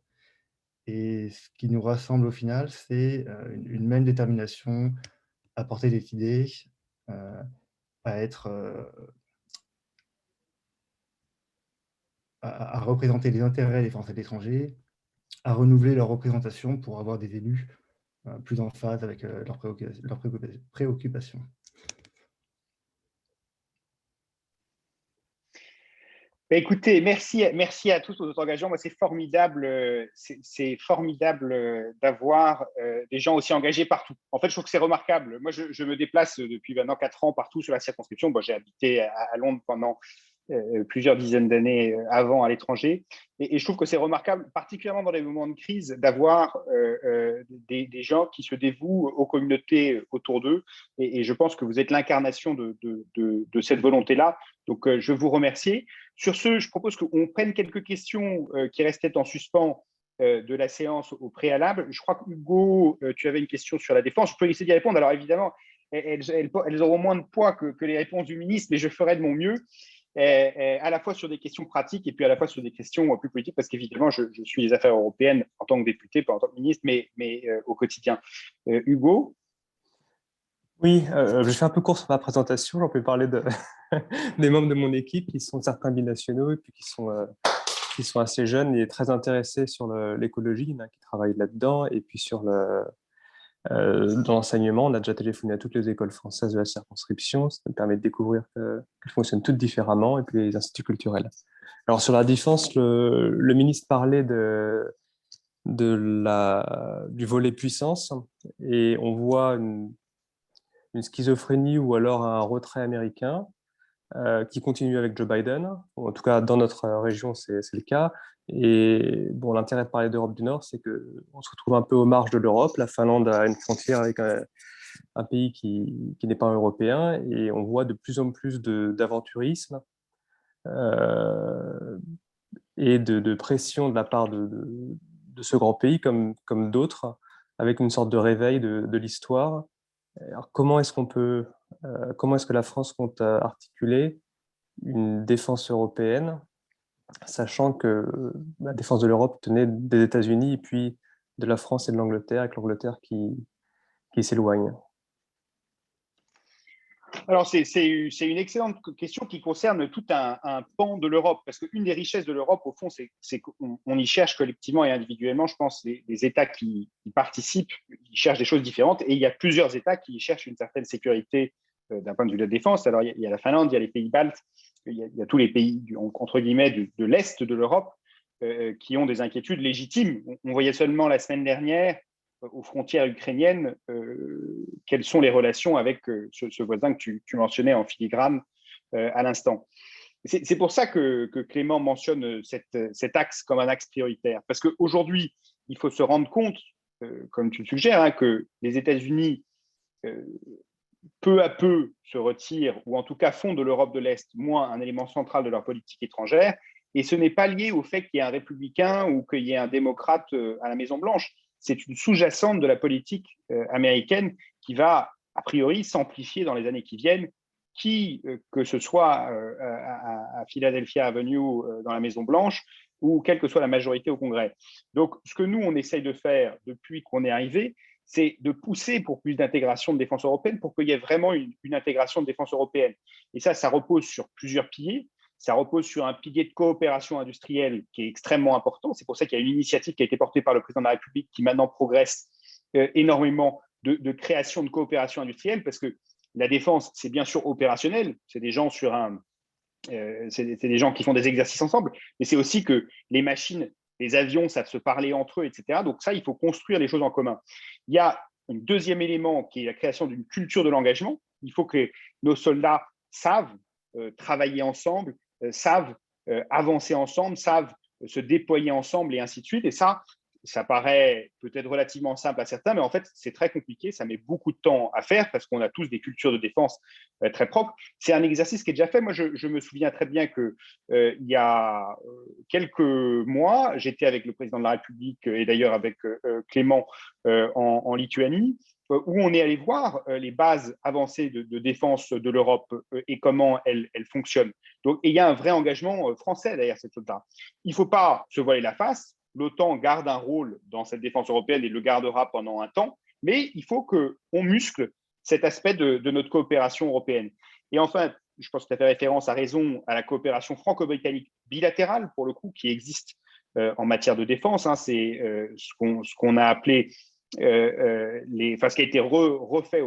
Et ce qui nous rassemble au final, c'est une même détermination à porter des idées, à être, à représenter les intérêts des Français de l'étranger, à renouveler leur représentation pour avoir des élus plus en phase avec leurs préoccupations. Écoutez, merci à tous pour votre engagement. Moi, c'est formidable d'avoir des gens aussi engagés partout. En fait, je trouve que c'est remarquable. Moi, je me déplace depuis maintenant 4 ans partout sur la circonscription. Bon, j'ai habité à Londres pendant plusieurs dizaines d'années avant à l'étranger. Et je trouve que c'est remarquable, particulièrement dans les moments de crise, d'avoir des gens qui se dévouent aux communautés autour d'eux. Et je pense que vous êtes l'incarnation de cette volonté-là. Donc, je vous remercie. Sur ce, je propose qu'on prenne quelques questions qui restaient en suspens de la séance au préalable. Je crois que Hugo, tu avais une question sur la défense. Je peux essayer d'y répondre. Alors évidemment, elles auront moins de poids que les réponses du ministre, mais je ferai de mon mieux, à la fois sur des questions pratiques et puis à la fois sur des questions plus politiques, parce qu'évidemment, je suis les affaires européennes en tant que député, pas en tant que ministre, mais au quotidien. Hugo? Oui, je fais un peu court sur ma présentation. J'en peux parler des membres de mon équipe qui sont certains binationaux et puis qui sont assez jeunes et très intéressés sur l'écologie, il y en a qui travaillent là-dedans, et puis dans l'enseignement, on a déjà téléphoné à toutes les écoles françaises de la circonscription, ça me permet de découvrir qu'elles fonctionnent toutes différemment, et puis les instituts culturels. Alors sur la défense, le ministre parlait du volet puissance, et on voit une schizophrénie ou alors un retrait américain qui continue avec Joe Biden. En tout cas, dans notre région, c'est le cas. Et bon, l'intérêt de parler d'Europe du Nord, c'est qu'on se retrouve un peu aux marges de l'Europe. La Finlande a une frontière avec un pays qui n'est pas européen, et on voit de plus en plus d'aventurisme et de pression de la part de ce grand pays, comme d'autres, avec une sorte de réveil de l'histoire. Alors, comment est-ce que la France compte articuler une défense européenne, sachant que la défense de l'Europe tenait des États-Unis et puis de la France et de l'Angleterre, avec l'Angleterre qui s'éloigne? Alors, c'est une excellente question qui concerne tout un pan de l'Europe, parce qu'une des richesses de l'Europe, au fond, c'est qu'on y cherche collectivement et individuellement, je pense, les États qui participent, ils cherchent des choses différentes, et il y a plusieurs États qui cherchent une certaine sécurité d'un point de vue de la défense. Alors, il y a la Finlande, il y a les pays baltes, il y a tous les pays, entre guillemets, de l'Est de l'Europe qui ont des inquiétudes légitimes. On voyait seulement la semaine dernière aux frontières ukrainiennes, quelles sont les relations avec ce voisin que tu mentionnais en filigrane à l'instant. C'est pour ça que Clément mentionne cet axe comme un axe prioritaire. Parce qu'aujourd'hui, il faut se rendre compte, comme tu le suggères, que les États-Unis, peu à peu, se retirent, ou en tout cas font de l'Europe de l'Est moins un élément central de leur politique étrangère. Et ce n'est pas lié au fait qu'il y ait un républicain ou qu'il y ait un démocrate à la Maison-Blanche. C'est une sous-jacente de la politique américaine qui va, a priori, s'amplifier dans les années qui viennent, que ce soit à Philadelphia Avenue dans la Maison-Blanche ou quelle que soit la majorité au Congrès. Donc, ce que nous, on essaye de faire depuis qu'on est arrivé, c'est de pousser pour plus d'intégration de défense européenne pour qu'il y ait vraiment une intégration de défense européenne. Et ça repose sur plusieurs piliers. Ça repose sur un pilier de coopération industrielle qui est extrêmement important. C'est pour ça qu'il y a une initiative qui a été portée par le président de la République qui maintenant progresse énormément de création de coopération industrielle, parce que la défense, c'est bien sûr opérationnel. C'est des gens c'est des gens qui font des exercices ensemble, mais c'est aussi que les machines, les avions savent se parler entre eux, etc. Donc ça, il faut construire les choses en commun. Il y a un deuxième élément qui est la création d'une culture de l'engagement. Il faut que nos soldats savent travailler ensemble, savent avancer ensemble, savent se déployer ensemble et ainsi de suite. Et ça paraît peut-être relativement simple à certains, mais en fait, c'est très compliqué. Ça met beaucoup de temps à faire parce qu'on a tous des cultures de défense très propres. C'est un exercice qui est déjà fait. Moi, je me souviens très bien qu'il y a quelques mois, j'étais avec le président de la République et d'ailleurs avec Clément en Lituanie, où on est allé voir les bases avancées de défense de l'Europe et comment elles fonctionnent. Donc, et il y a un vrai engagement français derrière cette chose-là. Il ne faut pas se voiler la face. L'OTAN garde un rôle dans cette défense européenne et le gardera pendant un temps, mais il faut qu'on muscle cet aspect de notre coopération européenne. Et enfin, je pense que tu as fait référence à raison à la coopération franco-britannique bilatérale, pour le coup, qui existe en matière de défense. Hein. C'est ce qu'on a appelé, ce qui a été refait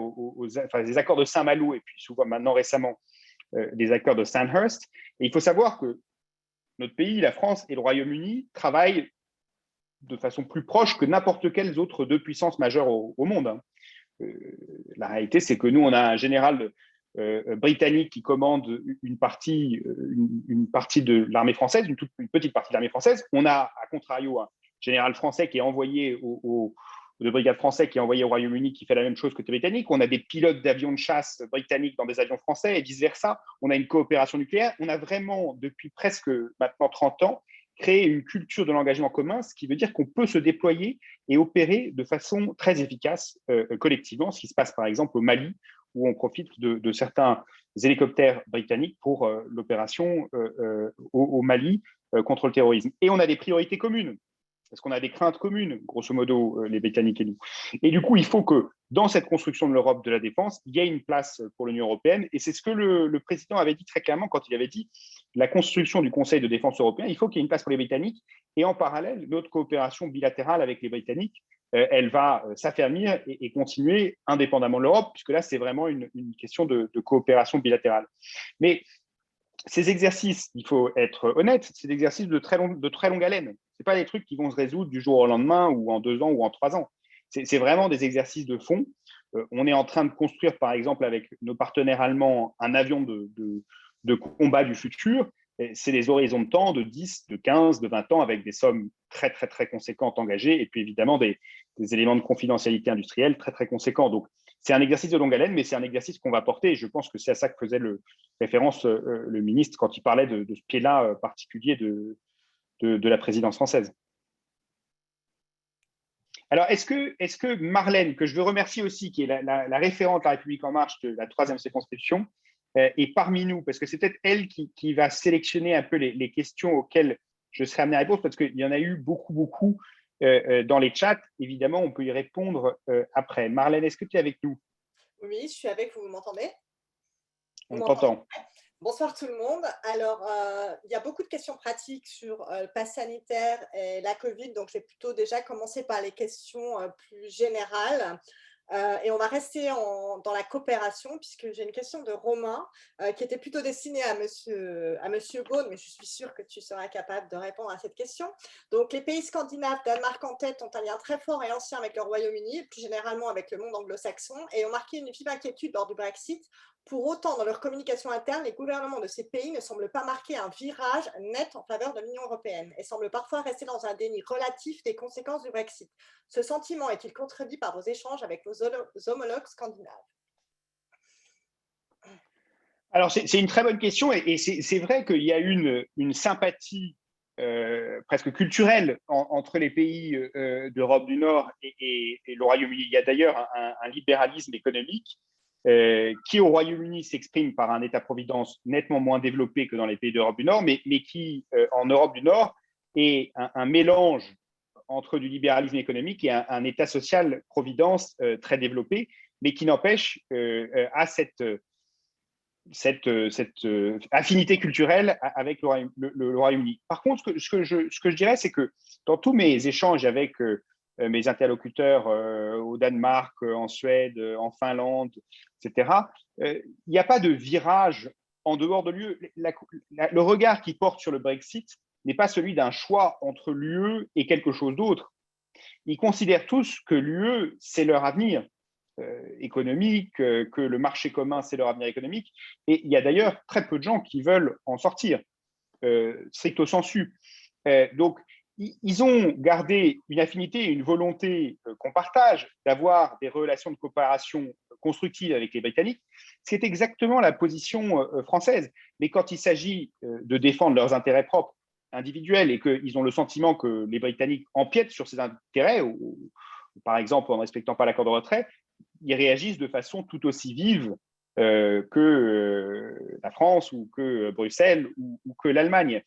les accords de Saint-Malo et puis souvent maintenant récemment les accords de Sandhurst. Et il faut savoir que notre pays, la France et le Royaume-Uni, travaillent de façon plus proche que n'importe quelles autres deux puissances majeures au monde. Hein. La réalité, c'est que nous, on a un général britannique qui commande une partie de l'armée française, une petite partie de l'armée française. On a, à contrario, un général français qui est envoyé de brigade français qui est envoyé au Royaume-Uni qui fait la même chose que les Britanniques. On a des pilotes d'avions de chasse britanniques dans des avions français et vice-versa. On a une coopération nucléaire. On a vraiment, depuis presque maintenant 30 ans, créé une culture de l'engagement commun, ce qui veut dire qu'on peut se déployer et opérer de façon très efficace collectivement, ce qui se passe par exemple au Mali, où on profite de certains hélicoptères britanniques pour l'opération au Mali contre le terrorisme. Et on a des priorités communes, parce qu'on a des craintes communes, grosso modo, les Britanniques et nous. Et du coup, il faut que dans cette construction de l'Europe de la défense, il y ait une place pour l'Union européenne. Et c'est ce que le président avait dit très clairement quand il avait dit la construction du Conseil de défense européen, il faut qu'il y ait une place pour les Britanniques. Et en parallèle, notre coopération bilatérale avec les Britanniques, elle va s'affermir et continuer indépendamment de l'Europe, puisque là, c'est vraiment une question de coopération bilatérale. Mais ces exercices, il faut être honnête, c'est des exercices de très longue haleine. Ce pas des trucs qui vont se résoudre du jour au lendemain ou en 2 ans ou en 3 ans. C'est vraiment des exercices de fond. On est en train de construire, par exemple, avec nos partenaires allemands, un avion de combat du futur. C'est des horizons de temps de 10, de 15, de 20 ans avec des sommes très, très, très conséquentes engagées et puis évidemment des éléments de confidentialité industrielle très, très conséquents. Donc, c'est un exercice de longue haleine, mais c'est un exercice qu'on va porter et je pense que c'est à ça que faisait référence le ministre quand il parlait de ce pied-là particulier de la présidence française. Alors, est-ce que Marlène, que je veux remercier aussi, qui est la référente La République En Marche de la 3e circonscription, est parmi nous, parce que c'est peut-être elle qui va sélectionner un peu les questions auxquelles je serai amené à répondre, parce qu'il y en a eu beaucoup dans les chats. Évidemment, on peut y répondre après. Marlène, est-ce que tu es avec nous? Oui, je suis avec vous, m'entendez? On t'entend. Bonsoir tout le monde. Alors, il y a beaucoup de questions pratiques sur le pass sanitaire et la Covid, donc je vais plutôt déjà commencer par les questions plus générales. Et on va rester dans la coopération, puisque j'ai une question de Romain qui était plutôt destinée à Monsieur Beaune, mais je suis sûre que tu seras capable de répondre à cette question. Donc, les pays scandinaves, Danemark en tête, ont un lien très fort et ancien avec le Royaume-Uni, et plus généralement avec le monde anglo-saxon, et ont marqué une vive inquiétude lors du Brexit. Pour autant, dans leur communication interne, les gouvernements de ces pays ne semblent pas marquer un virage net en faveur de l'Union européenne et semblent parfois rester dans un déni relatif des conséquences du Brexit. Ce sentiment est-il contredit par vos échanges avec vos homologues scandinaves? Alors, c'est une très bonne question et c'est vrai qu'il y a une sympathie presque culturelle entre les pays d'Europe du Nord et le Royaume-Uni. Il y a d'ailleurs un libéralisme économique qui au Royaume-Uni s'exprime par un État-providence nettement moins développé que dans les pays d'Europe du Nord, mais qui en Europe du Nord est un mélange entre du libéralisme économique et un État social-providence très développé, mais qui n'empêche à cette affinité culturelle avec le Royaume-Uni. Par contre, ce que je dirais, c'est que dans tous mes échanges avec mes interlocuteurs au Danemark, en Suède, en Finlande, etc., il n'y a pas de virage en dehors de l'UE. Le regard qu'ils portent sur le Brexit n'est pas celui d'un choix entre l'UE et quelque chose d'autre. Ils considèrent tous que l'UE, c'est leur avenir économique, que le marché commun, c'est leur avenir économique. Et il y a d'ailleurs très peu de gens qui veulent en sortir, stricto sensu. Donc, ils ont gardé une affinité et une volonté qu'on partage d'avoir des relations de coopération constructives avec les Britanniques. C'est exactement la position française. Mais quand il s'agit de défendre leurs intérêts propres, individuels, et qu'ils ont le sentiment que les Britanniques empiètent sur ces intérêts, ou par exemple en ne respectant pas l'accord de retrait, ils réagissent de façon tout aussi vive que la France ou que Bruxelles ou que l'Allemagne.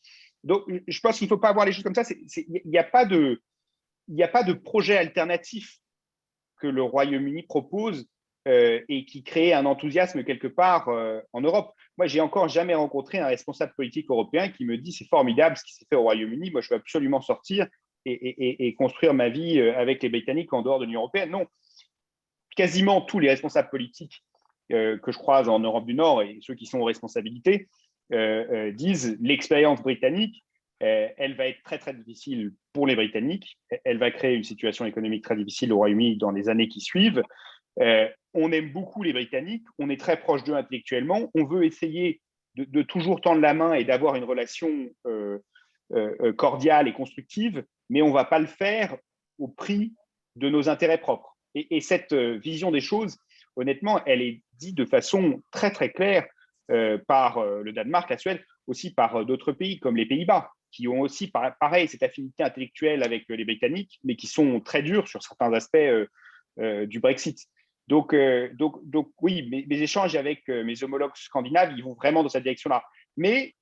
Donc, je pense qu'il ne faut pas voir les choses comme ça. Il n'y a pas de projet alternatif que le Royaume-Uni propose et qui crée un enthousiasme quelque part en Europe. Moi, j'ai encore jamais rencontré un responsable politique européen qui me dit c'est formidable ce qui s'est fait au Royaume-Uni, moi je veux absolument sortir et construire ma vie avec les Britanniques en dehors de l'Union européenne. Non, quasiment tous les responsables politiques que je croise en Europe du Nord et ceux qui sont aux responsabilités disent l'expérience britannique, elle va être très très difficile pour les Britanniques, elle va créer une situation économique très difficile au Royaume-Uni dans les années qui suivent. On aime beaucoup les Britanniques, on est très proche d'eux intellectuellement, on veut essayer de toujours tendre la main et d'avoir une relation cordiale et constructive, mais on ne va pas le faire au prix de nos intérêts propres. Et cette vision des choses, honnêtement, elle est dite de façon très très claire par le Danemark, la Suède, aussi par d'autres pays comme les Pays-Bas, qui ont aussi pareil cette affinité intellectuelle avec les Britanniques, mais qui sont très durs sur certains aspects du Brexit. Donc oui, mes échanges avec mes homologues scandinaves, ils vont vraiment dans cette direction-là. Mais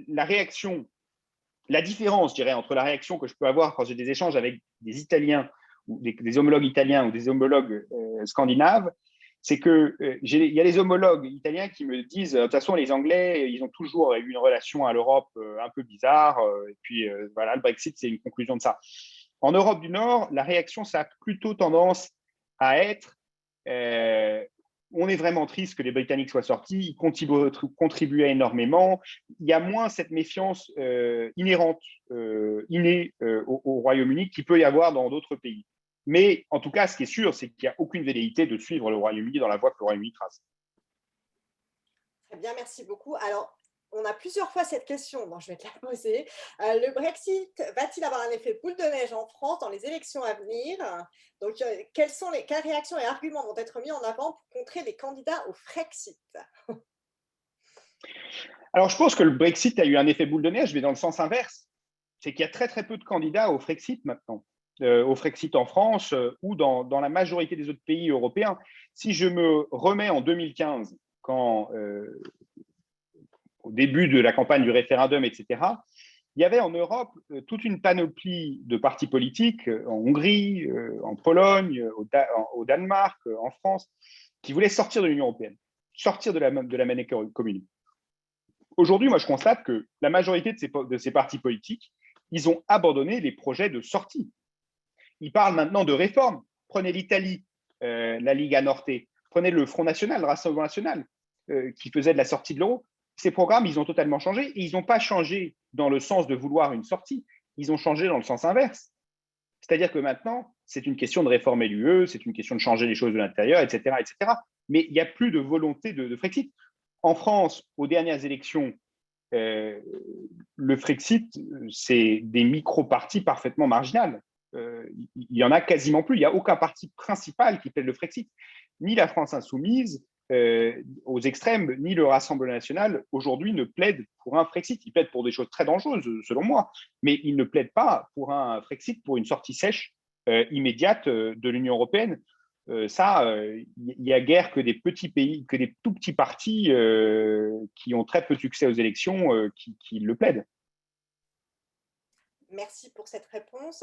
la réaction, la différence, je dirais, entre la réaction que je peux avoir quand j'ai des échanges avec des Italiens, ou des homologues italiens ou des homologues scandinaves, c'est qu'il y a des homologues italiens qui me disent, de toute façon, les Anglais, ils ont toujours eu une relation à l'Europe un peu bizarre, et puis voilà, le Brexit, c'est une conclusion de ça. En Europe du Nord, la réaction, ça a plutôt tendance à être on est vraiment triste que les Britanniques soient sortis, ils contribuaient énormément, il y a moins cette méfiance inhérente, innée au Royaume-Uni qu'il peut y avoir dans d'autres pays. Mais en tout cas, ce qui est sûr, c'est qu'il n'y a aucune velléité de suivre le Royaume-Uni dans la voie que le Royaume-Uni trace. Très bien, merci beaucoup. Alors, on a plusieurs fois cette question, donc je vais te la poser. Le Brexit va-t-il avoir un effet boule de neige en France dans les élections à venir? Donc, quelles réactions et arguments vont être mis en avant pour contrer les candidats au Frexit? Alors, je pense que le Brexit a eu un effet boule de neige, mais dans le sens inverse. C'est qu'il y a très, très peu de candidats au Frexit maintenant. Au Frexit en France ou dans la majorité des autres pays européens. Si je me remets en 2015, quand au début de la campagne du référendum, etc., il y avait en Europe toute une panoplie de partis politiques, en Hongrie, en Pologne, au Danemark, en France, qui voulaient sortir de l'Union européenne, sortir de la monnaie commune. Aujourd'hui, moi, je constate que la majorité de ces partis politiques, ils ont abandonné les projets de sortie. Ils parlent maintenant de réforme. Prenez l'Italie, la Liga Norte, prenez le Front National, le Rassemblement National, qui faisait de la sortie de l'euro. Ces programmes, ils ont totalement changé et ils n'ont pas changé dans le sens de vouloir une sortie, ils ont changé dans le sens inverse. C'est-à-dire que maintenant, c'est une question de réformer l'UE, c'est une question de changer les choses de l'intérieur, etc., etc. Mais il n'y a plus de volonté de Frexit. En France, aux dernières élections, le Frexit, c'est des micro-partis parfaitement marginales. Il n'y en a quasiment plus. Il n'y a aucun parti principal qui plaide le Frexit. Ni la France insoumise, aux extrêmes, ni le Rassemblement national, aujourd'hui, ne plaident pour un Frexit. Ils plaident pour des choses très dangereuses, selon moi, mais ils ne plaident pas pour un Frexit, pour une sortie sèche immédiate de l'Union européenne. Il n'y a guère que des petits pays, que des tout petits partis qui ont très peu de succès aux élections qui le plaident. Merci pour cette réponse.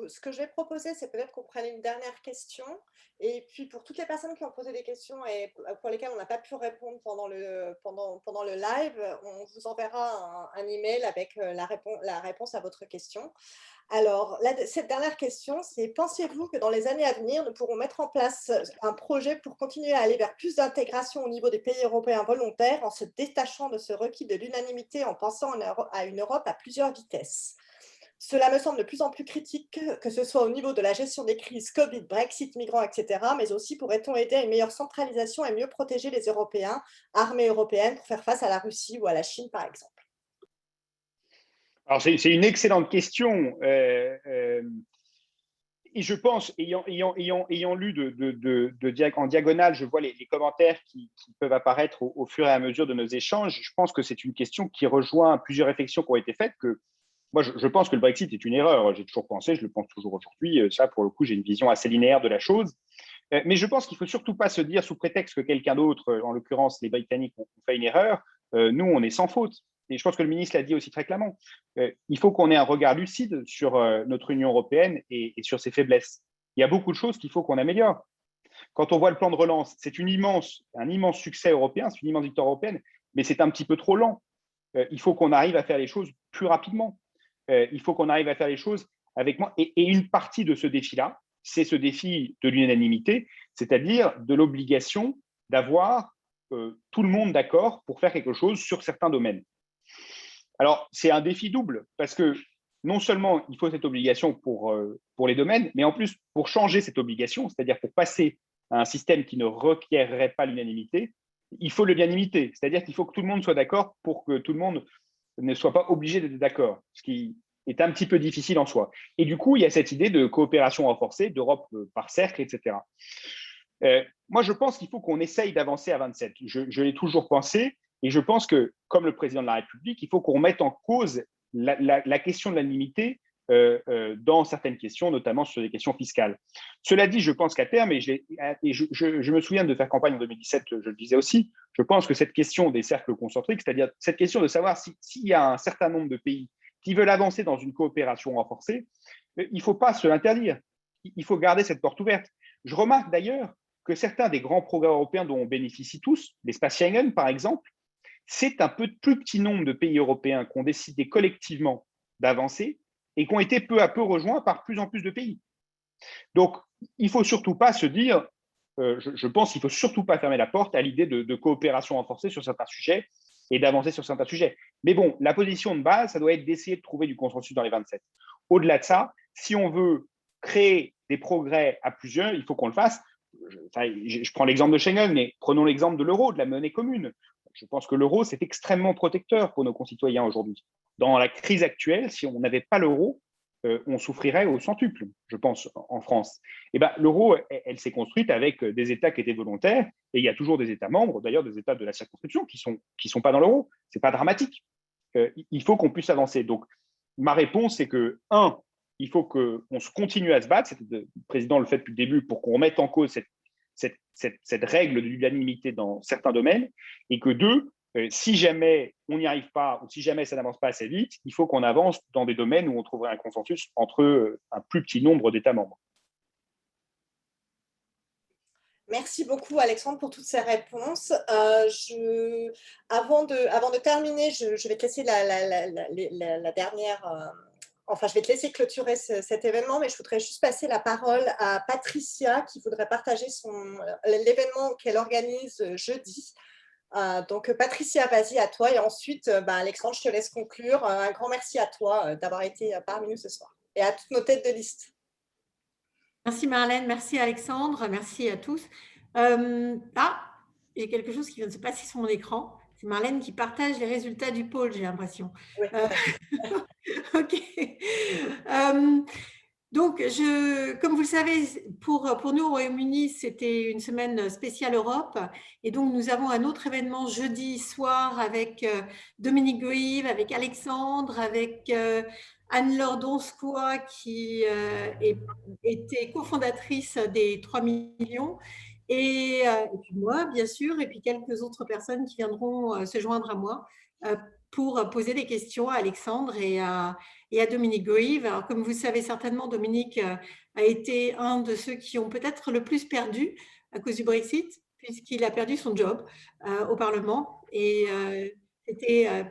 Ce que je vais proposer, c'est peut-être qu'on prenne une dernière question. Et puis, pour toutes les personnes qui ont posé des questions et pour lesquelles on n'a pas pu répondre pendant le live, on vous enverra un email avec la réponse à votre question. Alors, cette dernière question, c'est: pensez-vous que dans les années à venir, nous pourrons mettre en place un projet pour continuer à aller vers plus d'intégration au niveau des pays européens volontaires en se détachant de ce requis de l'unanimité, en pensant à une Europe à plusieurs vitesses? Cela me semble de plus en plus critique, que ce soit au niveau de la gestion des crises Covid, Brexit, migrants, etc., mais aussi pourrait-on aider à une meilleure centralisation et mieux protéger les Européens, armées européennes, pour faire face à la Russie ou à la Chine, par exemple? Alors, c'est une excellente question. Et je pense, ayant lu en diagonale, je vois les commentaires qui peuvent apparaître au fur et à mesure de nos échanges. Je pense que c'est une question qui rejoint plusieurs réflexions qui ont été faites. Moi, je pense que le Brexit est une erreur. J'ai toujours pensé, je le pense toujours aujourd'hui. Ça, pour le coup, j'ai une vision assez linéaire de la chose. Mais je pense qu'il ne faut surtout pas se dire, sous prétexte que quelqu'un d'autre, en l'occurrence les Britanniques, ont fait une erreur, nous, on est sans faute. Et je pense que le ministre l'a dit aussi très clairement. Il faut qu'on ait un regard lucide sur notre Union européenne et sur ses faiblesses. Il y a beaucoup de choses qu'il faut qu'on améliore. Quand on voit le plan de relance, c'est un immense succès européen, c'est une immense victoire européenne, mais c'est un petit peu trop lent. Il faut qu'on arrive à faire les choses plus rapidement. Il faut qu'on arrive à faire les choses avec moins. Et une partie de ce défi-là, c'est ce défi de l'unanimité, c'est-à-dire de l'obligation d'avoir tout le monde d'accord pour faire quelque chose sur certains domaines. Alors, c'est un défi double, parce que non seulement il faut cette obligation pour les domaines, mais en plus, pour changer cette obligation, c'est-à-dire pour passer à un système qui ne requerrait pas l'unanimité, il faut l'unanimité, c'est-à-dire qu'il faut que tout le monde soit d'accord pour que tout le monde ne soit pas obligé d'être d'accord, ce qui est un petit peu difficile en soi. Et du coup, il y a cette idée de coopération renforcée, d'Europe par cercle, etc. Moi, je pense qu'il faut qu'on essaye d'avancer à 27. Je l'ai toujours pensé, et je pense que, comme le président de la République, il faut qu'on mette en cause la question de l'unanimité dans certaines questions, notamment sur les questions fiscales. Cela dit, je pense qu'à terme, et je me souviens de faire campagne en 2017, je le disais aussi, je pense que cette question des cercles concentriques, c'est-à-dire cette question de savoir s'il y a un certain nombre de pays qui veulent avancer dans une coopération renforcée, il ne faut pas se l'interdire. Il faut garder cette porte ouverte. Je remarque d'ailleurs que certains des grands progrès européens dont on bénéficie tous, l'espace Schengen par exemple, c'est un peu plus petit nombre de pays européens qui ont décidé collectivement d'avancer et qui ont été peu à peu rejoints par plus en plus de pays. Donc, il ne faut surtout pas se dire, je pense qu'il ne faut surtout pas fermer la porte à l'idée de coopération renforcée sur certains sujets et d'avancer sur certains sujets. Mais bon, la position de base, ça doit être d'essayer de trouver du consensus dans les 27. Au-delà de ça, si on veut créer des progrès à plusieurs, il faut qu'on le fasse. Je prends l'exemple de Schengen, mais prenons l'exemple de l'euro, de la monnaie commune. Je pense que l'euro, c'est extrêmement protecteur pour nos concitoyens aujourd'hui. Dans la crise actuelle, si on n'avait pas l'euro, on souffrirait au centuple, je pense, en France. Et ben, l'euro, elle s'est construite avec des États qui étaient volontaires, et il y a toujours des États membres, d'ailleurs des États de la circonscription, qui sont pas dans l'euro. C'est pas dramatique. Il faut qu'on puisse avancer. Donc, ma réponse, c'est que, il faut qu'on se continue à se battre, le président le fait depuis le début, pour qu'on remette en cause cette règle de l'unanimité dans certains domaines, et que 2, si jamais on n'y arrive pas ou si jamais ça n'avance pas assez vite, il faut qu'on avance dans des domaines où on trouverait un consensus entre un plus petit nombre d'États membres. Merci beaucoup, Alexandre, pour toutes ces réponses. Avant de terminer, je vais te laisser la dernière... Enfin, je vais te laisser clôturer cet événement, mais je voudrais juste passer la parole à Patricia qui voudrait partager l'événement qu'elle organise jeudi. Donc, Patricia, vas-y, à toi. Et ensuite, Alexandre, je te laisse conclure. Un grand merci à toi d'avoir été parmi nous ce soir et à toutes nos têtes de liste. Merci Marlène, merci Alexandre, merci à tous. Il y a quelque chose qui vient de se passer sur mon écran. C'est Marlène qui partage les résultats du pôle, j'ai l'impression. Oui. Ok. Donc, comme vous le savez, pour nous au Royaume-Uni, c'était une semaine spéciale Europe. Et donc, nous avons un autre événement jeudi soir avec Dominique Goïve, avec Alexandre, avec Anne-Laure Donskoy qui était cofondatrice des 3 millions. Et puis moi, bien sûr, et puis quelques autres personnes qui viendront se joindre à moi pour poser des questions à Alexandre et à Dominique Grieve. Alors, comme vous le savez certainement, Dominique a été un de ceux qui ont peut-être le plus perdu à cause du Brexit, puisqu'il a perdu son job au Parlement. Et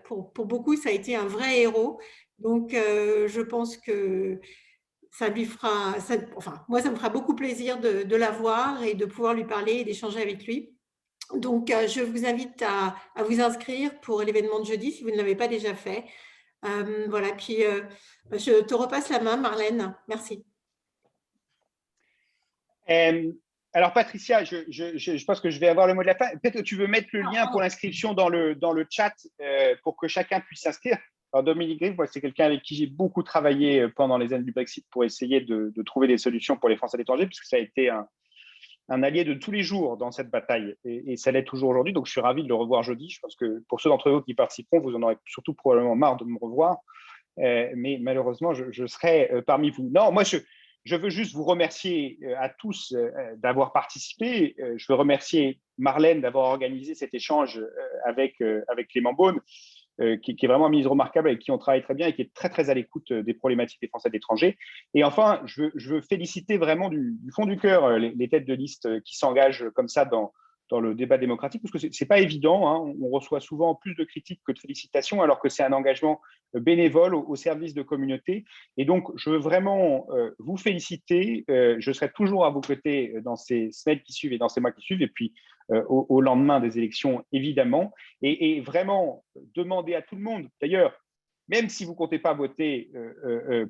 pour beaucoup, ça a été un vrai héros. Donc, je pense que ça lui fera, moi, ça me fera beaucoup plaisir de l'avoir et de pouvoir lui parler et d'échanger avec lui. Donc, je vous invite à vous inscrire pour l'événement de jeudi si vous ne l'avez pas déjà fait. Voilà, puis je te repasse la main, Marlène. Merci. Alors, Patricia, je pense que je vais avoir le mot de la fin. Peut-être que tu veux mettre le lien pour l'inscription dans le chat pour que chacun puisse s'inscrire. Alors, Dominique Grieve, moi, c'est quelqu'un avec qui j'ai beaucoup travaillé pendant les années du Brexit pour essayer de trouver des solutions pour les Français à l'étranger, puisque ça a été un allié de tous les jours dans cette bataille, et ça l'est toujours aujourd'hui. Donc, je suis ravi de le revoir jeudi. Je pense que pour ceux d'entre vous qui participeront, vous en aurez surtout probablement marre de me revoir, mais malheureusement, je serai parmi vous. Non, moi, je veux juste vous remercier à tous d'avoir participé. Je veux remercier Marlène d'avoir organisé cet échange avec Clément Beaune, qui est vraiment un ministre remarquable, avec qui on travaille très bien et qui est très, très à l'écoute des problématiques des Français à l'étranger. Et enfin, je veux féliciter vraiment du fond du cœur les têtes de liste qui s'engagent comme ça dans le débat démocratique, parce que ce n'est pas évident, hein. On reçoit souvent plus de critiques que de félicitations, alors que c'est un engagement bénévole au service de communautés. Et donc, je veux vraiment vous féliciter. Je serai toujours à vos côtés dans ces semaines qui suivent et dans ces mois qui suivent, et puis au lendemain des élections, évidemment. Et vraiment, demander à tout le monde, d'ailleurs, même si vous ne comptez pas voter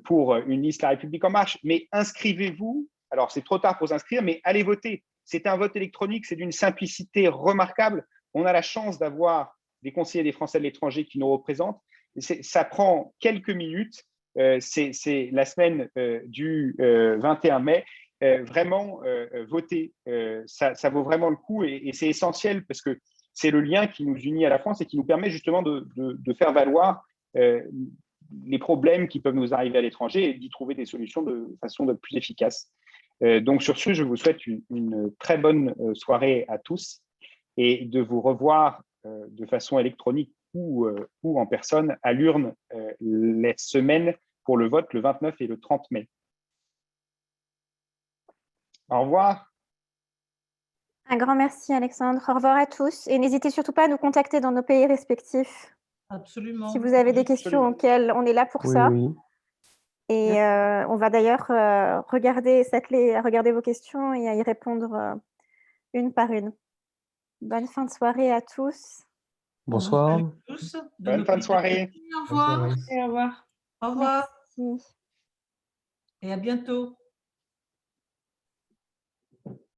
pour une liste La République En Marche, mais inscrivez-vous. Alors, c'est trop tard pour s'inscrire, mais allez voter. C'est un vote électronique, c'est d'une simplicité remarquable. On a la chance d'avoir des conseillers des Français de l'étranger qui nous représentent. Ça prend quelques minutes. C'est la semaine du 21 mai. Vraiment, voter, ça vaut vraiment le coup, et c'est essentiel parce que c'est le lien qui nous unit à la France et qui nous permet justement de faire valoir les problèmes qui peuvent nous arriver à l'étranger et d'y trouver des solutions de façon plus efficace. Donc, sur ce, je vous souhaite une très bonne soirée à tous et de vous revoir de façon électronique ou en personne à l'urne les semaines pour le vote le 29 et le 30 mai. Au revoir. Un grand merci, Alexandre. Au revoir à tous. Et n'hésitez surtout pas à nous contacter dans nos pays respectifs. Absolument. Si vous avez des questions auxquelles on est là pour ça. Oui. Et on va d'ailleurs s'atteler à regarder vos questions et à y répondre une par une. Bonne fin de soirée à tous. Bonsoir. Bonne fin de soirée. Au revoir. Et au revoir. Au revoir. Merci. Et à bientôt.